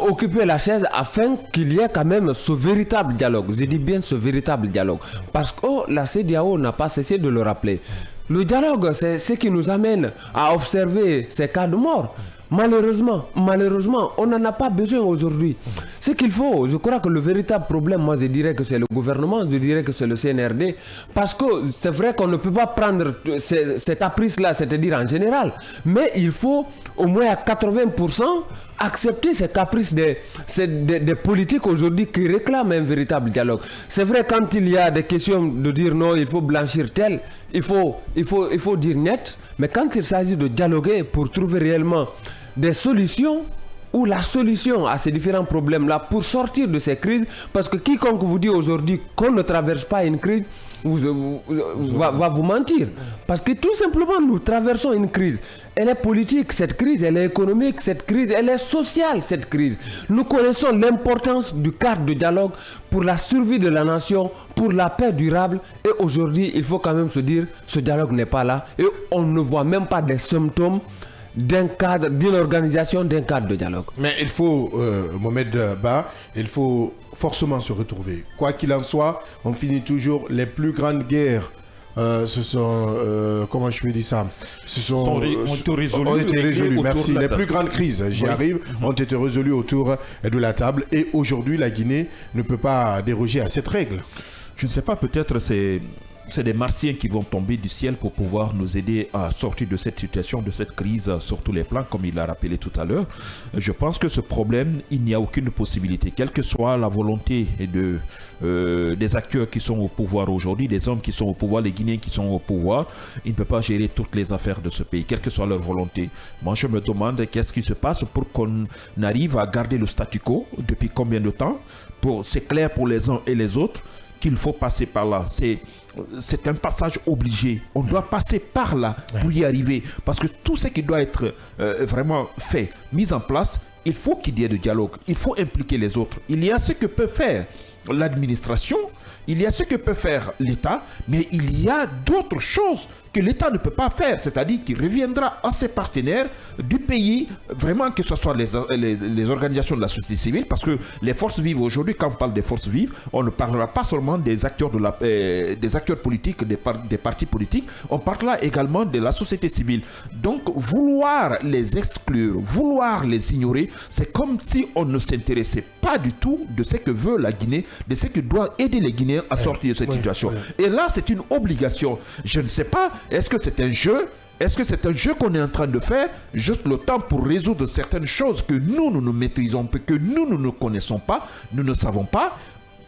occuper la chaise afin qu'il y ait quand même ce véritable dialogue. Je dis bien ce véritable dialogue. Parce que la CEDEAO n'a pas cessé de le rappeler. Le dialogue, c'est ce qui nous amène à observer ces cas de mort. Malheureusement, on n'en a pas besoin aujourd'hui. Ce qu'il faut, je crois que le véritable problème, moi je dirais que c'est le gouvernement, je dirais que c'est le CNRD, parce que c'est vrai qu'on ne peut pas prendre ces caprices-là, c'est-à-dire en général, mais il faut au moins à 80% accepter ces caprices des politiques aujourd'hui qui réclament un véritable dialogue. C'est vrai, quand il y a des questions de dire non, il faut blanchir tel, il faut dire net, mais quand il s'agit de dialoguer pour trouver réellement des solutions ou la solution à ces différents problèmes-là pour sortir de ces crises, parce que quiconque vous dit aujourd'hui qu'on ne traverse pas une crise, va vous mentir. Parce que tout simplement, nous traversons une crise. Elle est politique, cette crise, elle est économique, cette crise, elle est sociale, cette crise. Nous connaissons l'importance du cadre de dialogue pour la survie de la nation, pour la paix durable. Et aujourd'hui, il faut quand même se dire, ce dialogue n'est pas là. Et on ne voit même pas des symptômes d'un cadre, d'une organisation, d'un cadre de dialogue. Mais il faut, Mohamed Ba, il faut forcément se retrouver. Quoi qu'il en soit, on finit toujours les plus grandes guerres. Ce sont, comment je peux dire ça, ont été résolues. Merci. Les plus grandes crises, j'y arrive, ont été résolues autour de la table. Et aujourd'hui, la Guinée ne peut pas déroger à cette règle. Je ne sais pas, peut-être c'est des martiens qui vont tomber du ciel pour pouvoir nous aider à sortir de cette situation, de cette crise sur tous les plans, comme il l'a rappelé tout à l'heure. Je pense que ce problème, il n'y a aucune possibilité, quelle que soit la volonté des acteurs qui sont au pouvoir aujourd'hui, des hommes qui sont au pouvoir, les Guinéens qui sont au pouvoir, ils ne peuvent pas gérer toutes les affaires de ce pays, quelle que soit leur volonté. Moi, je me demande qu'est-ce qui se passe pour qu'on arrive à garder le statu quo depuis combien de temps. C'est clair pour les uns et les autres qu'il faut passer par là. C'est un passage obligé. On doit passer par là pour y arriver. Parce que tout ce qui doit être vraiment fait, mis en place, il faut qu'il y ait de dialogue. Il faut impliquer les autres. Il y a ce que peut faire l'administration, il y a ce que peut faire l'État, mais il y a d'autres choses que l'État ne peut pas faire, c'est-à-dire qu'il reviendra à ses partenaires du pays, vraiment que ce soit les organisations de la société civile, parce que les forces vives aujourd'hui, quand on parle des forces vives, on ne parlera pas seulement des acteurs, des acteurs politiques, des partis politiques, on parlera également de la société civile. Donc vouloir les exclure, vouloir les ignorer, c'est comme si on ne s'intéressait pas du tout de ce que veut la Guinée, de ce que doit aider les Guinéens à sortir de cette situation. Et là, c'est une obligation. Je ne sais pas, est-ce que c'est un jeu? Est-ce que c'est un jeu qu'on est en train de faire, juste le temps pour résoudre certaines choses que nous ne maîtrisons pas, que nous ne connaissons pas, nous ne savons pas?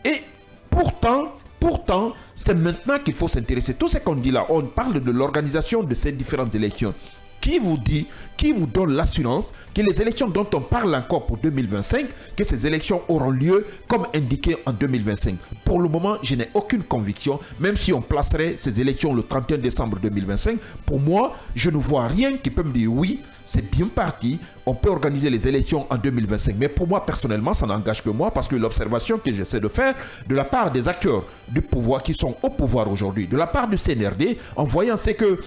Et pourtant, c'est maintenant qu'il faut s'intéresser. Tout ce qu'on dit là, on parle de l'organisation de ces différentes élections. Qui vous dit, qui vous donne l'assurance que les élections dont on parle encore pour 2025, que ces élections auront lieu comme indiqué en 2025? Pour le moment, je n'ai aucune conviction, même si on placerait ces élections le 31 décembre 2025, pour moi, je ne vois rien qui peut me dire oui, c'est bien parti, on peut organiser les élections en 2025. Mais pour moi, personnellement, ça n'engage que moi, parce que l'observation que j'essaie de faire de la part des acteurs du pouvoir qui sont au pouvoir aujourd'hui, de la part du CNRD, en voyant ce que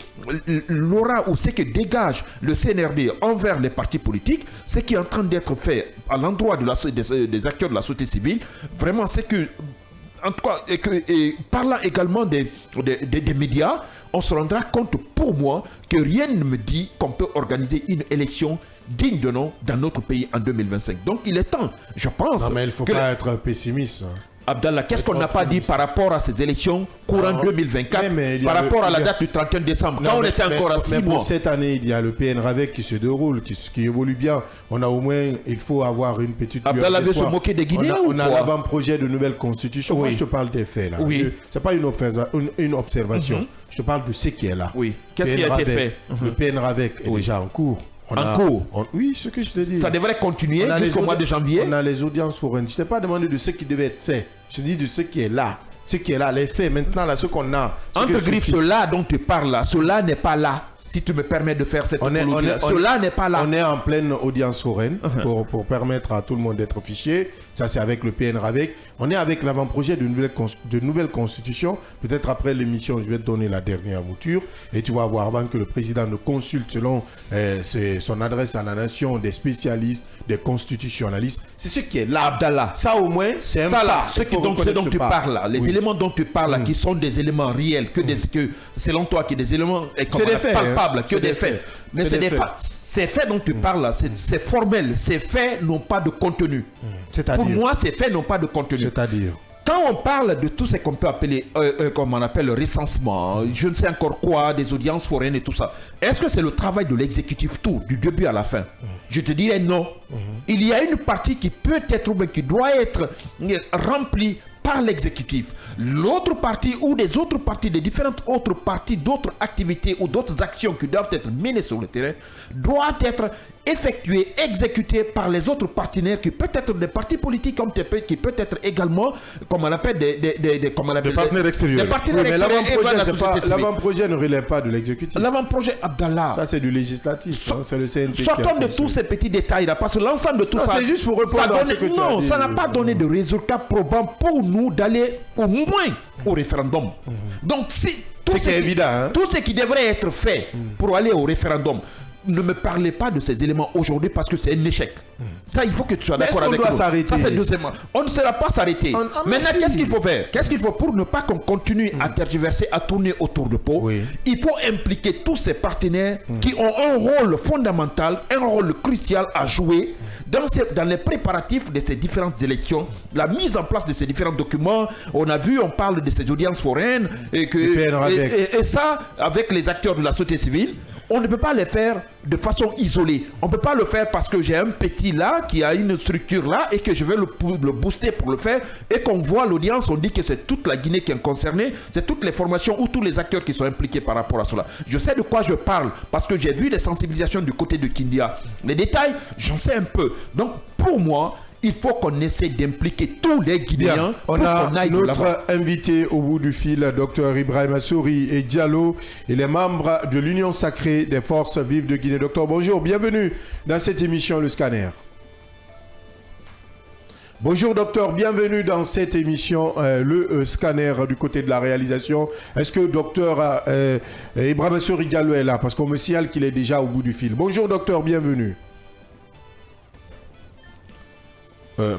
l'aura ou ce que dégage le CNRD envers les partis politiques, ce qui est en train d'être fait à l'endroit des acteurs de la société civile, vraiment c'est que en tout cas, et parlant également des médias, on se rendra compte, pour moi, que rien ne me dit qu'on peut organiser une élection digne de nom dans notre pays en 2025. Donc il est temps, je pense... Non mais il ne faut pas être pessimiste. Abdallah, qu'est-ce qu'on n'a pas dit par rapport à ces élections courant 2024, par rapport à la date du 31 décembre, quand on était encore à 6 mois. Pour cette année, il y a le PNRAVEC qui se déroule, qui évolue bien. On a au moins, il faut avoir une petite... Abdallah veut se moquer des Guinéens ou quoi? On a l'avant-projet de nouvelle constitution. Oui. Moi, je te parle des faits là. Oui. Ce n'est pas une observation. Je te parle de ce qui est là. Oui. Qu'est-ce qui a été fait? Le PNRAVEC est déjà en cours. Oui, ce que je te dis. Ça devrait continuer jusqu'au mois de janvier. On a les audiences foraines. Je ne t'ai pas demandé de ce qui devait être fait. Je te dis de ce qui est là. Ce qui est là, les faits. Maintenant, là, ce qu'on a. Entre griffes, cela dont tu parles là, cela n'est pas là. Si tu me permets de faire cette apologie, cela n'est pas là. On est en pleine audience foraine pour permettre à tout le monde d'être fiché. Ça, c'est avec le PNRAVEC. On est avec l'avant-projet de nouvelle constitution. Peut-être après l'émission, je vais te donner la dernière mouture. Et tu vas voir, avant que le président ne consulte selon son adresse à la nation, des spécialistes, des constitutionnalistes. C'est ce qui est là. Abdallah. Ça, au moins, c'est un ça là, ce dont tu parles là, les éléments dont tu parles là, qui sont des éléments réels, que selon toi, qui des éléments palpables, que des faits. Mais c'est des faits. Ces faits dont tu parles là, c'est formel. Ces faits n'ont pas de contenu. Pour moi, ces faits n'ont pas de contenu. C'est-à-dire, quand on parle de tout ce qu'on peut appeler, comme on appelle le recensement, je ne sais encore quoi, des audiences foraines et tout ça, est-ce que c'est le travail de l'exécutif tout, du début à la fin? Je te dirais non. Il y a une partie qui peut être, ou bien qui doit être remplie par l'exécutif. L'autre partie ou des autres parties, des différentes autres parties, d'autres activités ou d'autres actions qui doivent être menées sur le terrain, doivent être effectuées, exécutées par les autres partenaires qui peuvent être des partis politiques, qui peut être également, comme on appelle des partenaires extérieurs. Des partenaires extérieurs. L'avant-projet ne relève pas de l'exécutif. L'avant-projet, Abdallah. Ça, c'est du législatif. C'est le CNP. Sortons de tous ces petits détails-là, parce que l'ensemble de tout ça... C'est juste pour répondre à ce que tu as dit. Non, ça n'a pas donné de résultats probants pour nous d'aller au moins au référendum. Donc, tout ce qui devrait être fait pour aller au référendum, ne me parlez pas de ces éléments aujourd'hui parce que c'est un échec. Ça, il faut que tu sois d'accord avec nous. Ça, c'est deuxièmement. On ne sera pas s'arrêter. Maintenant, qu'est-ce qu'il faut faire? Qu'est-ce qu'il faut pour ne pas qu'on continue à tergiverser, à tourner autour de pot? Il faut impliquer tous ces partenaires qui ont un rôle fondamental, un rôle crucial à jouer dans les préparatifs de ces différentes élections, la mise en place de ces différents documents. On a vu, on parle de ces audiences foraines et ça, avec les acteurs de la société civile. On ne peut pas les faire de façon isolée. On ne peut pas le faire parce que j'ai un petit là qui a une structure là et que je vais le booster pour le faire et qu'on voit l'audience, on dit que c'est toute la Guinée qui est concernée, c'est toutes les formations ou tous les acteurs qui sont impliqués par rapport à cela. Je sais de quoi je parle parce que j'ai vu les sensibilisations du côté de Kindia. Les détails, j'en sais un peu. Donc pour moi, il faut qu'on essaie d'impliquer tous les Guinéens. On a notre invité au bout du fil, Dr Ibrahima Souri et Diallo. Il est membre de l'Union sacrée des forces vives de Guinée. Docteur, bonjour, bienvenue dans cette émission Le Scanner. Bonjour docteur, bienvenue dans cette émission Le Scanner du côté de la réalisation. Est-ce que docteur Ibrahima Souri Diallo est là? Parce qu'on me signale qu'il est déjà au bout du fil. Bonjour docteur, bienvenue.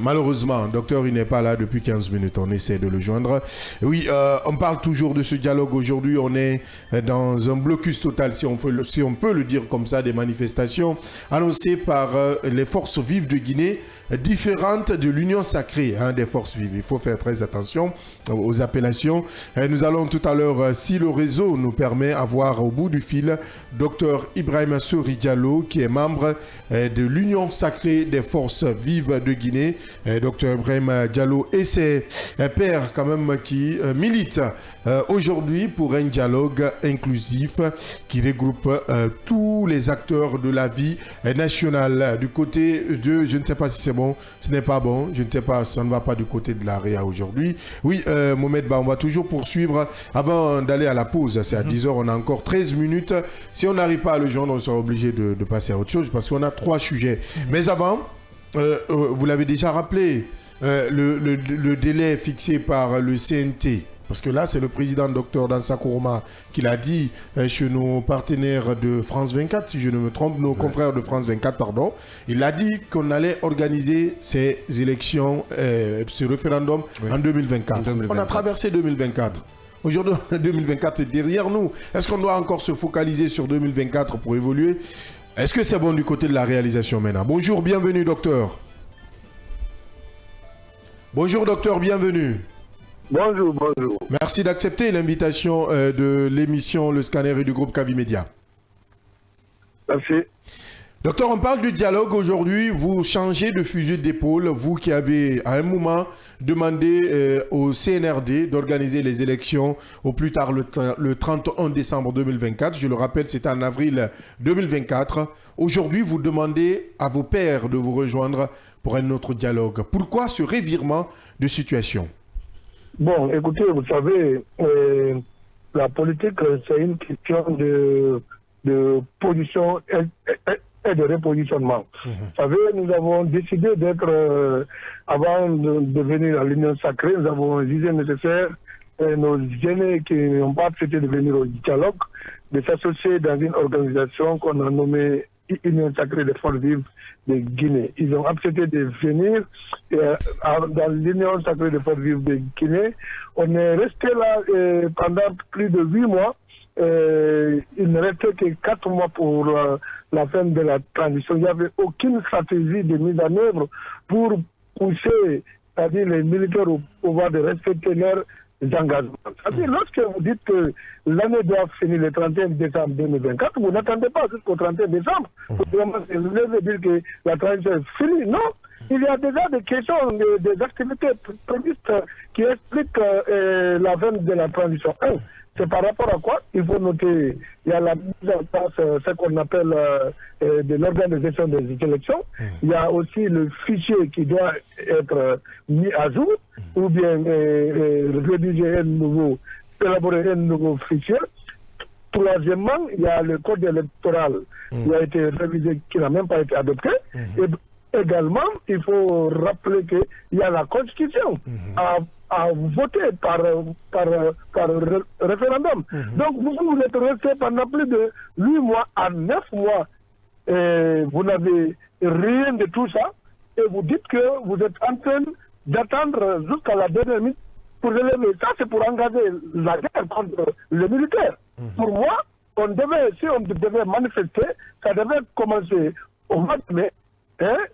Malheureusement, docteur, il n'est pas là depuis 15 minutes. On essaie de le joindre. Oui, on parle toujours de ce dialogue. Aujourd'hui, on est dans un blocus total, si on peut le dire comme ça, des manifestations annoncées par les forces vives de Guinée, différentes de l'Union sacrée des forces vives. Il faut faire très attention aux appellations. Nous allons tout à l'heure, si le réseau nous permet, avoir au bout du fil docteur Ibrahima Souri Diallo, qui est membre de l'Union sacrée des forces vives de Guinée. Docteur Ibrahima Diallo et ses pairs quand même qui militent aujourd'hui pour un dialogue inclusif qui regroupe tous les acteurs de la vie nationale. Du côté de, je ne sais pas si c'est bon, ce n'est pas bon, je ne sais pas, ça ne va pas du côté de l'AREA aujourd'hui. Oui, Mohamed, on va toujours poursuivre avant d'aller à la pause. C'est à 10h, on a encore 13 minutes. Si on n'arrive pas à le joindre, on sera obligé de passer à autre chose parce qu'on a 3 sujets. Mais avant, vous l'avez déjà rappelé, le délai fixé par le CNT Parce que là, c'est le président Dr Dansa Kourouma qui l'a dit chez nos partenaires de France 24, si je ne me trompe, nos confrères de France 24, pardon. Il a dit qu'on allait organiser ces élections, ce référendum en 2024. On a traversé 2024. Aujourd'hui, 2024, c'est derrière nous. Est-ce qu'on doit encore se focaliser sur 2024 pour évoluer? Est-ce que c'est bon du côté de la réalisation maintenant? Bonjour, bienvenue, docteur. Bonjour, docteur, bienvenue. Bonjour, bonjour. Merci d'accepter l'invitation de l'émission Le Scanner et du groupe Kavi Média. Merci. Docteur, on parle du dialogue aujourd'hui. Vous changez de fusil d'épaule, vous qui avez à un moment demandé au CNRD d'organiser les élections au plus tard le 31 décembre 2024. Je le rappelle, c'était en avril 2024. Aujourd'hui, vous demandez à vos pairs de vous rejoindre pour un autre dialogue. Pourquoi ce revirement de situation? Bon, écoutez, vous savez, la politique, c'est une question de position et de repositionnement. Vous savez, nous avons décidé d'être, avant de venir à l'Union sacrée, nous avons jugé nécessaire, nos aînés qui n'ont pas accepté de venir au dialogue, de s'associer dans une organisation qu'on a nommée Union sacrée des forces vives de Guinée. Ils ont accepté de venir dans l'Union sacrée des forces vives de Guinée. On est resté là pendant plus de 8 mois. Il ne restait que 4 mois pour la fin de la transition. Il n'y avait aucune stratégie de mise en œuvre pour pousser, c'est-à-dire les militaires au pouvoir de respecter leurs engagements. C'est-à-dire, lorsque vous dites que l'année doit finir le 31 décembre 2024, vous n'attendez pas jusqu'au 31 décembre pour vraiment dire que la transition est finie. Non, il y a déjà des questions, des activités prévues qui expliquent la fin de la transition. C'est par rapport à quoi? Il faut noter, il y a la mise en place, ce qu'on appelle de l'organe de gestion des élections. Il y a aussi le fichier qui doit être mis à jour, ou bien élaborer un nouveau fichier. Troisièmement, il y a le code électoral qui a été révisé, qui n'a même pas été adopté. Et également, il faut rappeler qu'il y a la Constitution à voter par référendum. Donc, vous êtes resté pendant plus de 8 mois à 9 mois. Et vous n'avez rien de tout ça. Et vous dites que vous êtes en train d'attendre jusqu'à la dernière minute pour relever. Ça, c'est pour engager la guerre contre les militaires. Pour moi, si on devait manifester, ça devait commencer au mois de mai.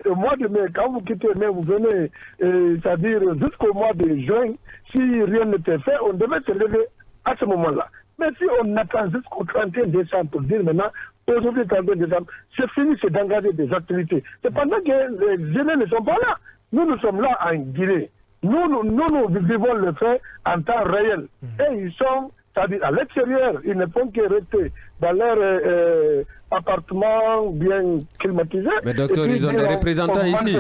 Au mois de mai, quand vous quittez mai, vous venez, c'est-à-dire jusqu'au mois de juin, si rien n'était fait, on devait se lever à ce moment-là. Mais si on attend jusqu'au 31 décembre pour dire maintenant, aujourd'hui 31 décembre, c'est fini, c'est d'engager des activités. C'est pendant que les jeunes ne sont pas là. Nous sommes là en Guinée. Nous vivons le fait en temps réel. Et ils sont, c'est-à-dire à l'extérieur, ils ne font que rester dans leur appartement bien climatisé. Mais docteur, ils ont des représentants ici.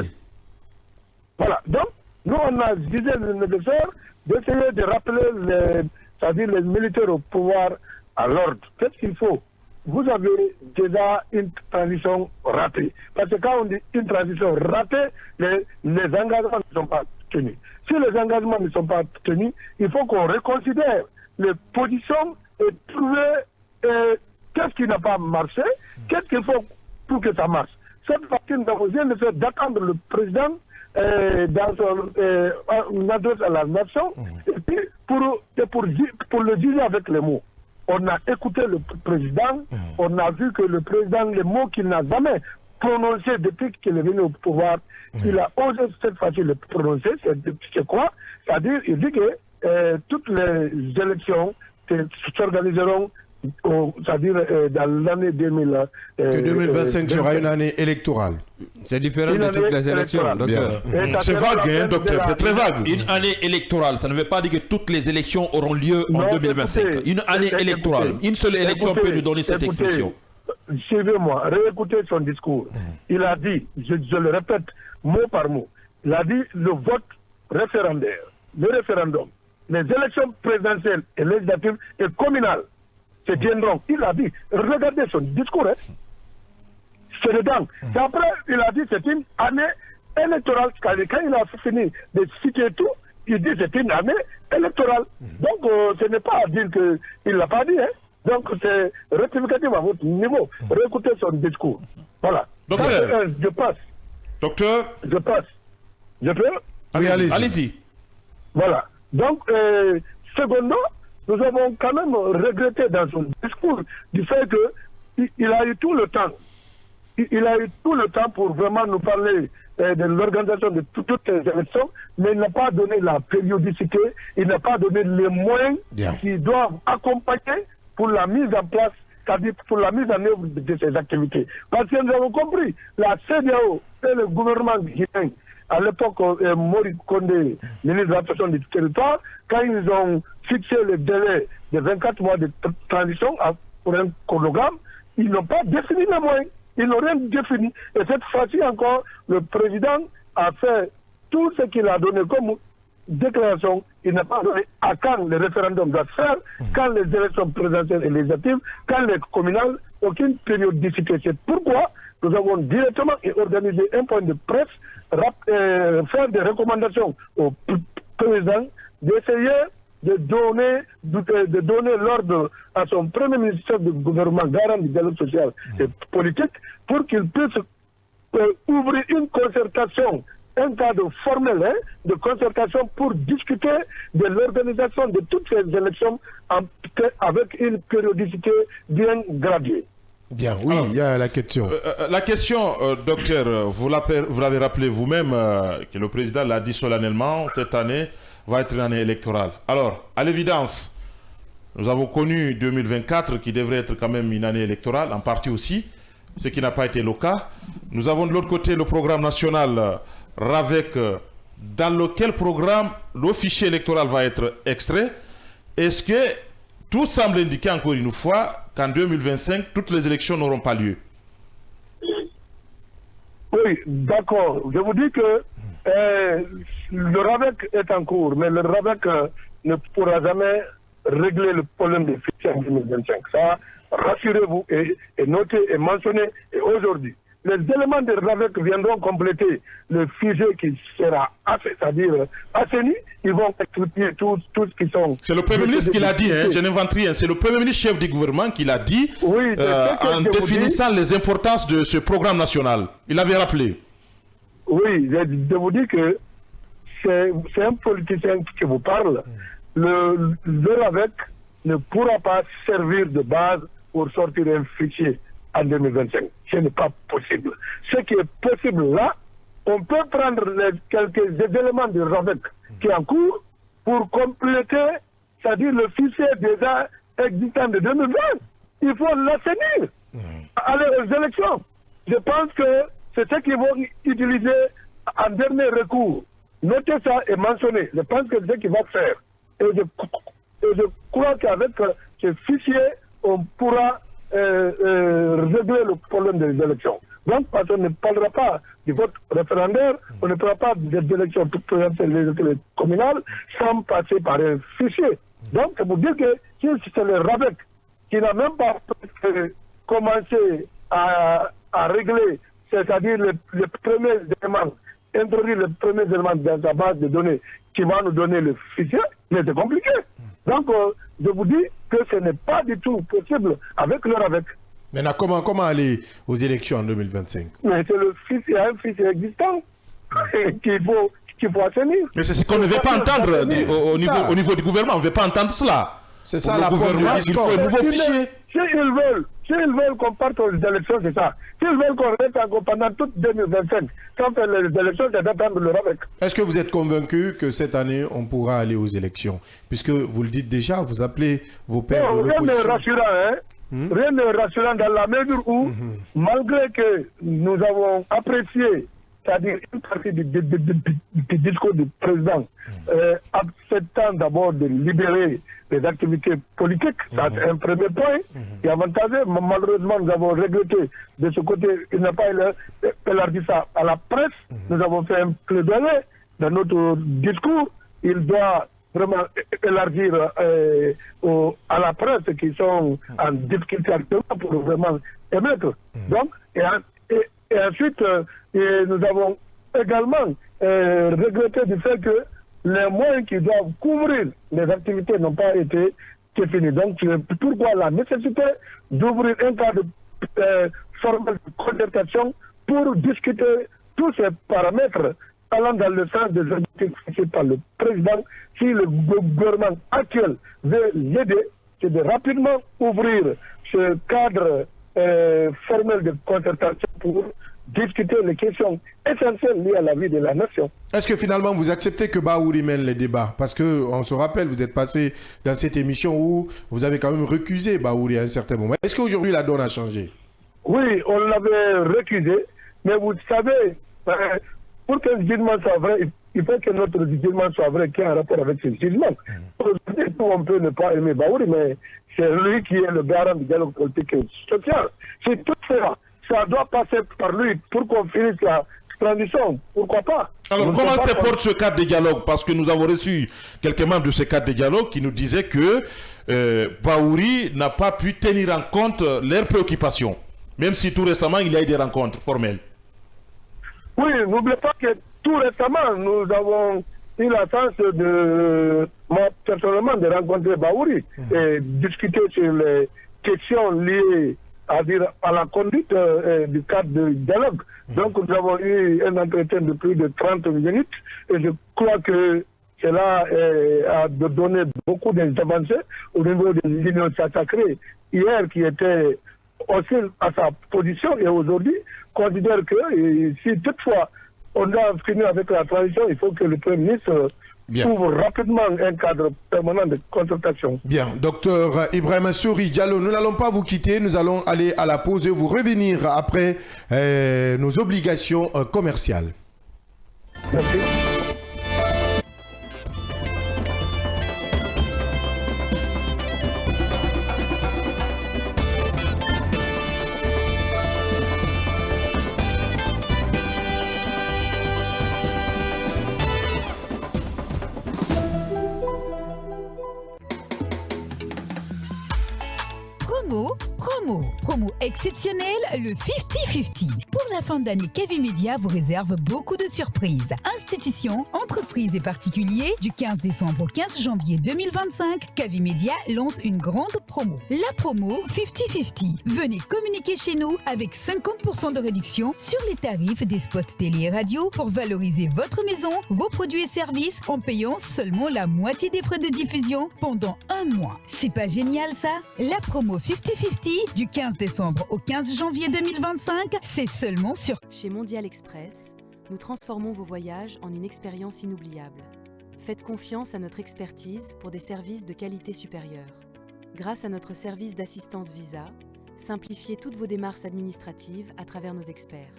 Voilà. Donc, nous, on a jugé le nécessaire d'essayer de rappeler c'est-à-dire les militaires au pouvoir à l'ordre. Qu'est-ce qu'il faut? Vous avez déjà une transition ratée. Parce que quand on dit une transition ratée, les engagements ne sont pas tenus. Si les engagements ne sont pas tenus, il faut qu'on reconsidère les positions et trouver qu'est-ce qui n'a pas marché, qu'est-ce qu'il faut pour que ça marche. Cette partie, nous avons besoin d'attendre le président dans son adresse à la nation, et puis pour le dire avec les mots. On a écouté le président, on a vu que le président, les mots qu'il n'a jamais prononcés depuis qu'il est venu au pouvoir, il a osé cette fois-ci le prononcer. C'est quoi? C'est-à-dire, il dit que toutes les élections s'organiseront, c'est-à-dire dans l'année 2000. Que 2025 sera une année électorale. C'est différent de toutes les élections, docteur. C'est vague, hein, docteur, c'est très vague. Une année électorale, ça ne veut pas dire que toutes les élections auront lieu en 2025. Écoutez, une année électorale, une seule élection peut nous donner cette expression. Suivez-moi, réécoutez son discours. Il a dit, je le répète mot par mot, il a dit le vote référendaire, le référendum, les élections présidentielles et législatives et communales se tiendront. Il a dit, regardez son discours, c'est dedans. Après, il a dit c'est une année électorale. Quand il a fini de citer tout, il dit c'est une année électorale. Donc ce n'est pas à dire qu'il ne l'a pas dit. Hein. Donc, c'est rectificatif à votre niveau. Réécoutez son discours. Voilà. Docteur. Je passe. Docteur. Je passe. Je peux? Oui, allez-y. Voilà. Donc, secondo, nous avons quand même regretté dans son discours du fait qu'il a eu tout le temps. Il a eu tout le temps pour vraiment nous parler de l'organisation de toutes les élections, mais il n'a pas donné la périodicité, il n'a pas donné les moyens qui doivent accompagner pour la mise en place, c'est-à-dire pour la mise en œuvre de ces activités. Parce que nous avons compris, la CEDEAO et le gouvernement guinéen, à l'époque, Maurice Condé, ministre de la Protection du territoire, quand ils ont fixé le délai de 24 mois de transition pour un chronogramme, ils n'ont pas défini les moyens. Ils n'ont rien défini. Et cette fois-ci encore, le président a fait tout ce qu'il a donné comme déclaration. Il n'a pas donné à quand le référendum doit se faire, quand les élections présidentielles et législatives, quand les communales, aucune périodicité. C'est pourquoi nous avons directement organisé un point de presse, faire des recommandations au président d'essayer de donner l'ordre à son premier ministre du gouvernement garant du dialogue social et politique pour qu'il puisse ouvrir une concertation, un cadre formel de concertation pour discuter de l'organisation de toutes ces élections avec une périodicité bien graduée. Bien, oui, il y a la question. La question, docteur, vous l'avez rappelé vous-même, que le président l'a dit solennellement, cette année va être une année électorale. Alors, à l'évidence, nous avons connu 2024 qui devrait être quand même une année électorale, en partie aussi, ce qui n'a pas été le cas. Nous avons de l'autre côté le programme national RAVEC, dans lequel programme le fichier électoral va être extrait. Est-ce que tout semble indiquer encore une fois qu'en 2025, toutes les élections n'auront pas lieu? Oui, d'accord. Je vous dis que le RAVEC est en cours, mais le RAVEC ne pourra jamais régler le problème des fichiers en 2025. Ça, rassurez-vous et notez et mentionnez aujourd'hui. Les éléments de RAVEC viendront compléter le fichier qui sera c'est-à-dire assaini. Ils vont expliquer tout ce qui sont... C'est le Premier ministre qui l'a dit, hein, je n'invente rien. C'est le Premier ministre chef du gouvernement qui l'a dit, oui, en définissant les importances de ce programme national. Il avait rappelé. Oui, je vous dis que c'est un politicien qui vous parle. Le RAVEC ne pourra pas servir de base pour sortir un fichier en 2025. Ce n'est pas possible. Ce qui est possible là, on peut prendre quelques éléments du RAVEC qui est en cours pour compléter, c'est-à-dire le fichier déjà existant de 2020. Il faut l'assainir. Aller aux élections. Je pense que c'est ce qu'ils vont utiliser en dernier recours. Notez ça et mentionnez. Je pense que c'est ce qu'ils vont faire. Et je crois qu'avec ce fichier, on pourra régler le problème des élections. Donc, parce qu'on ne parlera pas du vote référendaire, on ne parlera pas des élections les communales sans passer par un fichier. Donc, c'est pour dire que si c'est le RAVEC qui n'a même pas commencé à régler, c'est-à-dire les premiers éléments, introduire les premiers éléments dans sa base de données qui va nous donner le fichier, mais c'est compliqué. Donc, je vous dis que ce n'est pas du tout possible avec le RAVEC. Maintenant, comment aller aux élections en 2025? Mais c'est le fichier, un fichier existant qu'il faut assainir. Mais c'est ce qu'on ne veut pas entendre au niveau du gouvernement. On ne veut pas entendre cela. C'est ça la gouvernement. Il faut un nouveau fichier. S'ils veulent qu'on parte aux élections, c'est ça. S'ils veulent qu'on reste encore pendant toute 2025, quand les élections, c'est d'attendre le RAVEC. Est-ce que vous êtes convaincu que cette année, on pourra aller aux élections? Puisque vous le dites déjà, vous appelez vos pairs de l'opposition. Rien n'est rassurant, hein. Rien n'est rassurant dans la mesure où, malgré que nous avons apprécié, c'est-à-dire une partie du discours du président, acceptant d'abord de libérer les activités politiques, ça c'est un premier point qui est avantageux. Malheureusement, nous avons regretté de ce côté, il n'a pas élargi ça à la presse. Nous avons fait un plaidoyer dans notre discours. Il doit vraiment élargir à la presse qui sont en difficulté actuellement pour vraiment émettre. Donc, et ensuite, nous avons également regretté du fait que les moyens qui doivent couvrir les activités n'ont pas été définis. Donc, c'est pourquoi la nécessité d'ouvrir un cadre formel de concertation pour discuter tous ces paramètres allant dans le sens des objectifs fixés par le président. Si le gouvernement actuel veut l'aider, c'est de rapidement ouvrir ce cadre formel de concertation pour discuter les questions essentielles liées à la vie de la nation. Est-ce que finalement vous acceptez que Bahouri mène les débats? Parce qu'on se rappelle, vous êtes passé dans cette émission où vous avez quand même recusé Bahouri à un certain moment. Est-ce qu'aujourd'hui la donne a changé? Oui, on l'avait recusé, mais vous savez, pour qu'un jugement soit vrai, il faut que notre jugement soit vrai, qui a un rapport avec ce jugement. On peut ne pas aimer Bahouri, mais c'est lui qui est le garant du dialogue politique et social. Si toutefois, ça doit passer par lui pour qu'on finisse la transition, pourquoi pas? Alors, comment se porte ce cadre de dialogue? Parce que nous avons reçu quelques membres de ce cadre de dialogue qui nous disaient que Bahouri n'a pas pu tenir en compte leurs préoccupations, même si tout récemment, il y a eu des rencontres formelles. Oui, n'oubliez pas que tout récemment, nous avons eu la chance moi personnellement, de rencontrer Bahouri et discuter sur les questions liées à la conduite du cadre de dialogue. Donc nous avons eu un entretien de plus de 30 minutes et je crois que cela a donné beaucoup d'avancées au niveau de l'Union sacrée hier qui était hostile à sa position et aujourd'hui considère que si toutefois on doit finir avec la transition, il faut que le Premier ministre ouvre rapidement un cadre permanent de consultation. Bien, docteur Ibrahim Souri Diallo, nous n'allons pas vous quitter, nous allons aller à la pause et vous revenir après nos obligations commerciales. Merci. Promo exceptionnelle, le 50-50. Pour la fin d'année, Cavimedia vous réserve beaucoup de surprises. Institutions, entreprises et particuliers, du 15 décembre au 15 janvier 2025, Cavimedia lance une grande promo. La promo 50-50. Venez communiquer chez nous avec 50% de réduction sur les tarifs des spots télé et radio pour valoriser votre maison, vos produits et services en payant seulement la moitié des frais de diffusion pendant un mois. C'est pas génial ça? La promo 50-50 du 15 décembre au 15 janvier 2025, c'est seulement sur... Chez Mondial Express, nous transformons vos voyages en une expérience inoubliable. Faites confiance à notre expertise pour des services de qualité supérieure. Grâce à notre service d'assistance visa, simplifiez toutes vos démarches administratives à travers nos experts.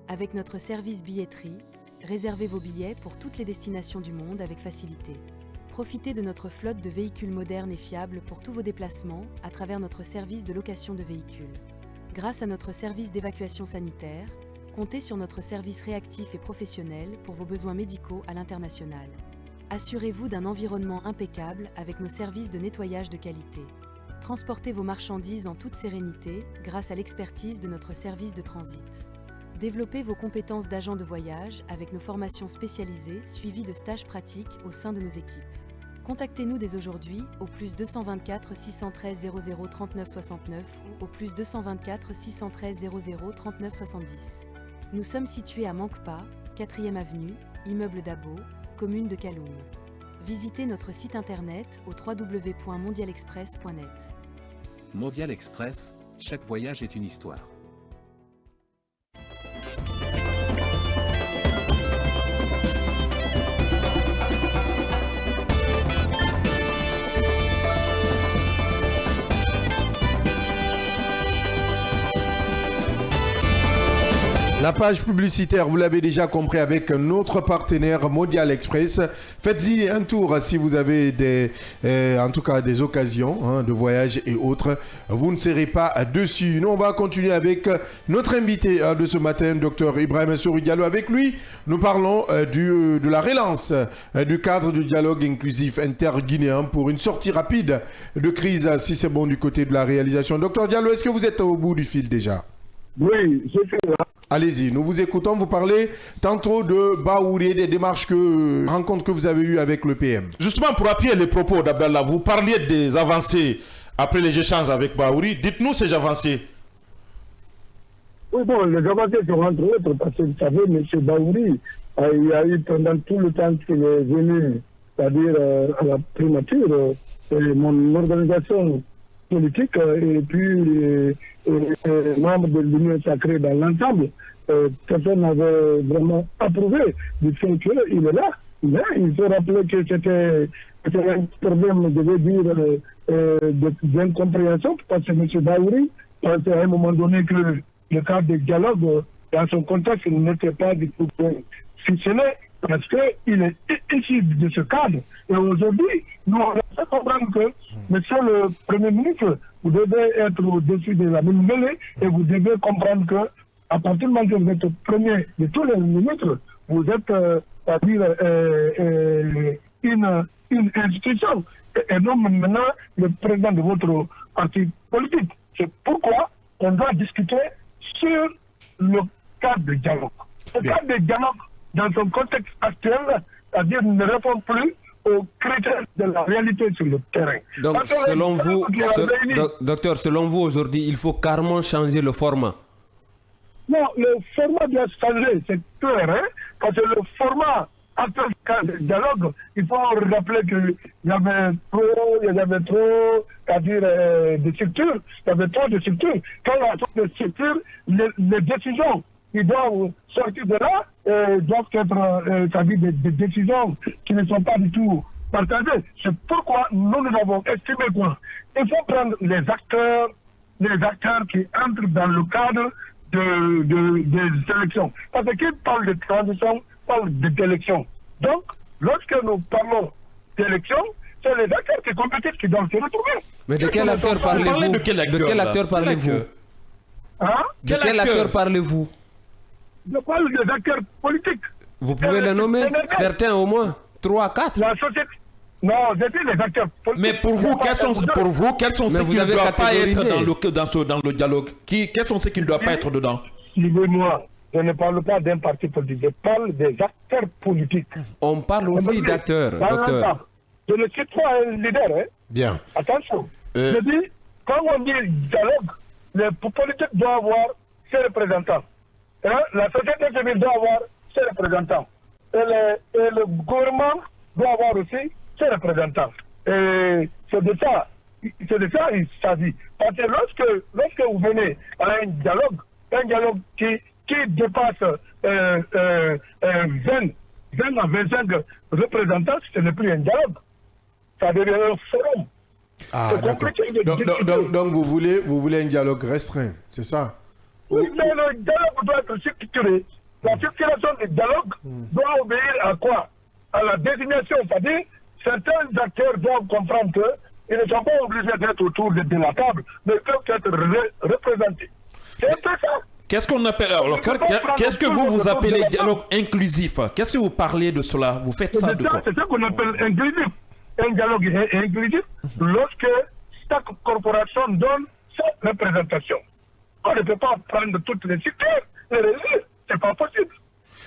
Avec notre service billetterie, réservez vos billets pour toutes les destinations du monde avec facilité. Profitez de notre flotte de véhicules modernes et fiables pour tous vos déplacements à travers notre service de location de véhicules. Grâce à notre service d'évacuation sanitaire, comptez sur notre service réactif et professionnel pour vos besoins médicaux à l'international. Assurez-vous d'un environnement impeccable avec nos services de nettoyage de qualité. Transportez vos marchandises en toute sérénité grâce à l'expertise de notre service de transit. Développez vos compétences d'agent de voyage avec nos formations spécialisées suivies de stages pratiques au sein de nos équipes. Contactez-nous dès aujourd'hui au plus 224 613 00 39 69 ou au plus 224 613 00 39 70. Nous sommes situés à Mankpa, 4e avenue, immeuble Dabo, commune de Kaloum. Visitez notre site internet au www.mondialexpress.net. Mondial Express, chaque voyage est une histoire. La page publicitaire, vous l'avez déjà compris, avec notre partenaire Mondial Express. Faites-y un tour si vous avez en tout cas des occasions de voyage et autres. Vous ne serez pas dessus. Nous, on va continuer avec notre invité de ce matin, Dr Ibrahim Souri Diallo. Avec lui, nous parlons de la relance du cadre du dialogue inclusif interguinéen pour une sortie rapide de crise, si c'est bon du côté de la réalisation. Dr Diallo, est-ce que vous êtes au bout du fil déjà? Oui, je suis là. Allez-y, nous vous écoutons. Vous parlez tantôt de Baouri, des démarches rencontres que vous avez eues avec le PM. Justement, pour appuyer les propos d'Abdallah, vous parliez des avancées après les échanges avec Baouri. Dites-nous ces avancées. Oui, bon, les avancées sont entre autres, parce que vous savez, M. Baouri, il y a eu pendant tout le temps qu'il est venu, c'est-à-dire à la primature, mon organisation politique et puis membre de l'Union sacrée dans l'ensemble, personne n'avait vraiment approuvé du fait qu'il est là. Mais il faut rappeler que c'était un problème, je veux dire, d'incompréhension, parce que M. Baouri pensait à un moment donné que le cadre de dialogue, dans son contexte, n'était pas du tout ficelé, parce qu'il est issu de ce cadre. Et aujourd'hui, nous on a fait comprendre que, monsieur le Premier ministre, vous devez être au-dessus de la même mêlée et vous devez comprendre que, à partir du moment que vous êtes premier de tous les ministres, vous êtes, c'est-à-dire, une institution, et non maintenant le président de votre parti politique. C'est pourquoi on doit discuter sur le cadre de dialogue. Le cadre de dialogue, dans son contexte actuel, c'est-à-dire ne répond plus aux critères de la réalité sur le terrain. Donc, selon vous, docteur, selon vous, aujourd'hui, il faut carrément changer le format. Non, le format doit changer, c'est clair, hein, parce que le format actuel de dialogue, il faut rappeler qu'il y avait trop, c'est-à-dire de structures, il y avait trop de structures. Quand il y a trop de structures, les décisions qui doivent sortir de là doivent être, c'est-à-dire des décisions qui ne sont pas du tout partagées. C'est pourquoi nous avons estimé quoi. Il faut prendre les acteurs qui entrent dans le cadre des élections. Parce que qui parle de transition parle d'élection. Donc, lorsque nous parlons d'élection, c'est les acteurs qui compétent qui doivent se retrouver. Mais de quel acteur parlez-vous? De quel acteur parlez-vous? De quel acteur parlez-vous? Je parle des acteurs politiques. Vous pouvez les nommer? Certains au moins? 3, 4? La société. Non, je dis les acteurs politiques. Mais pour vous, quels sont ceux qui ne doivent pas être dans le dialogue? Quels sont ceux qui ne doivent pas être dedans? Suivez-moi. Je ne parle pas d'un parti politique, je parle des acteurs politiques. On parle aussi d'acteurs, docteur. Je ne suis pas un leader. Hein. Bien. Attention. Je dis, quand on dit dialogue, les politiques doivent avoir ses représentants. Hein? La société civile doit avoir ses représentants. Et le gouvernement doit avoir aussi ses représentants. Et c'est de ça il s'agit. Parce que lorsque vous venez à un dialogue qui dépasse 20 à 25 représentants, ce n'est plus un dialogue. Ça devient un forum. Ah, d'accord. Donc vous voulez un dialogue restreint, c'est ça? Oui, mais le dialogue doit être structuré. La structuration du dialogue doit obéir à quoi? À la désignation. C'est-à-dire, certains acteurs doivent comprendre qu'ils ne sont pas obligés d'être autour de la table, mais peuvent être représentés. C'est un peu ça. Qu'est-ce qu'on appelle alors? Qu'est-ce que vous appelez dialogue inclusif? Qu'est-ce que vous parlez de cela? Vous faites ça de quoi? C'est ça qu'on appelle inclusif. Un dialogue inclusif lorsque chaque corporation donne sa représentation. On ne peut pas prendre toutes les secteurs et les lire. C'est pas possible.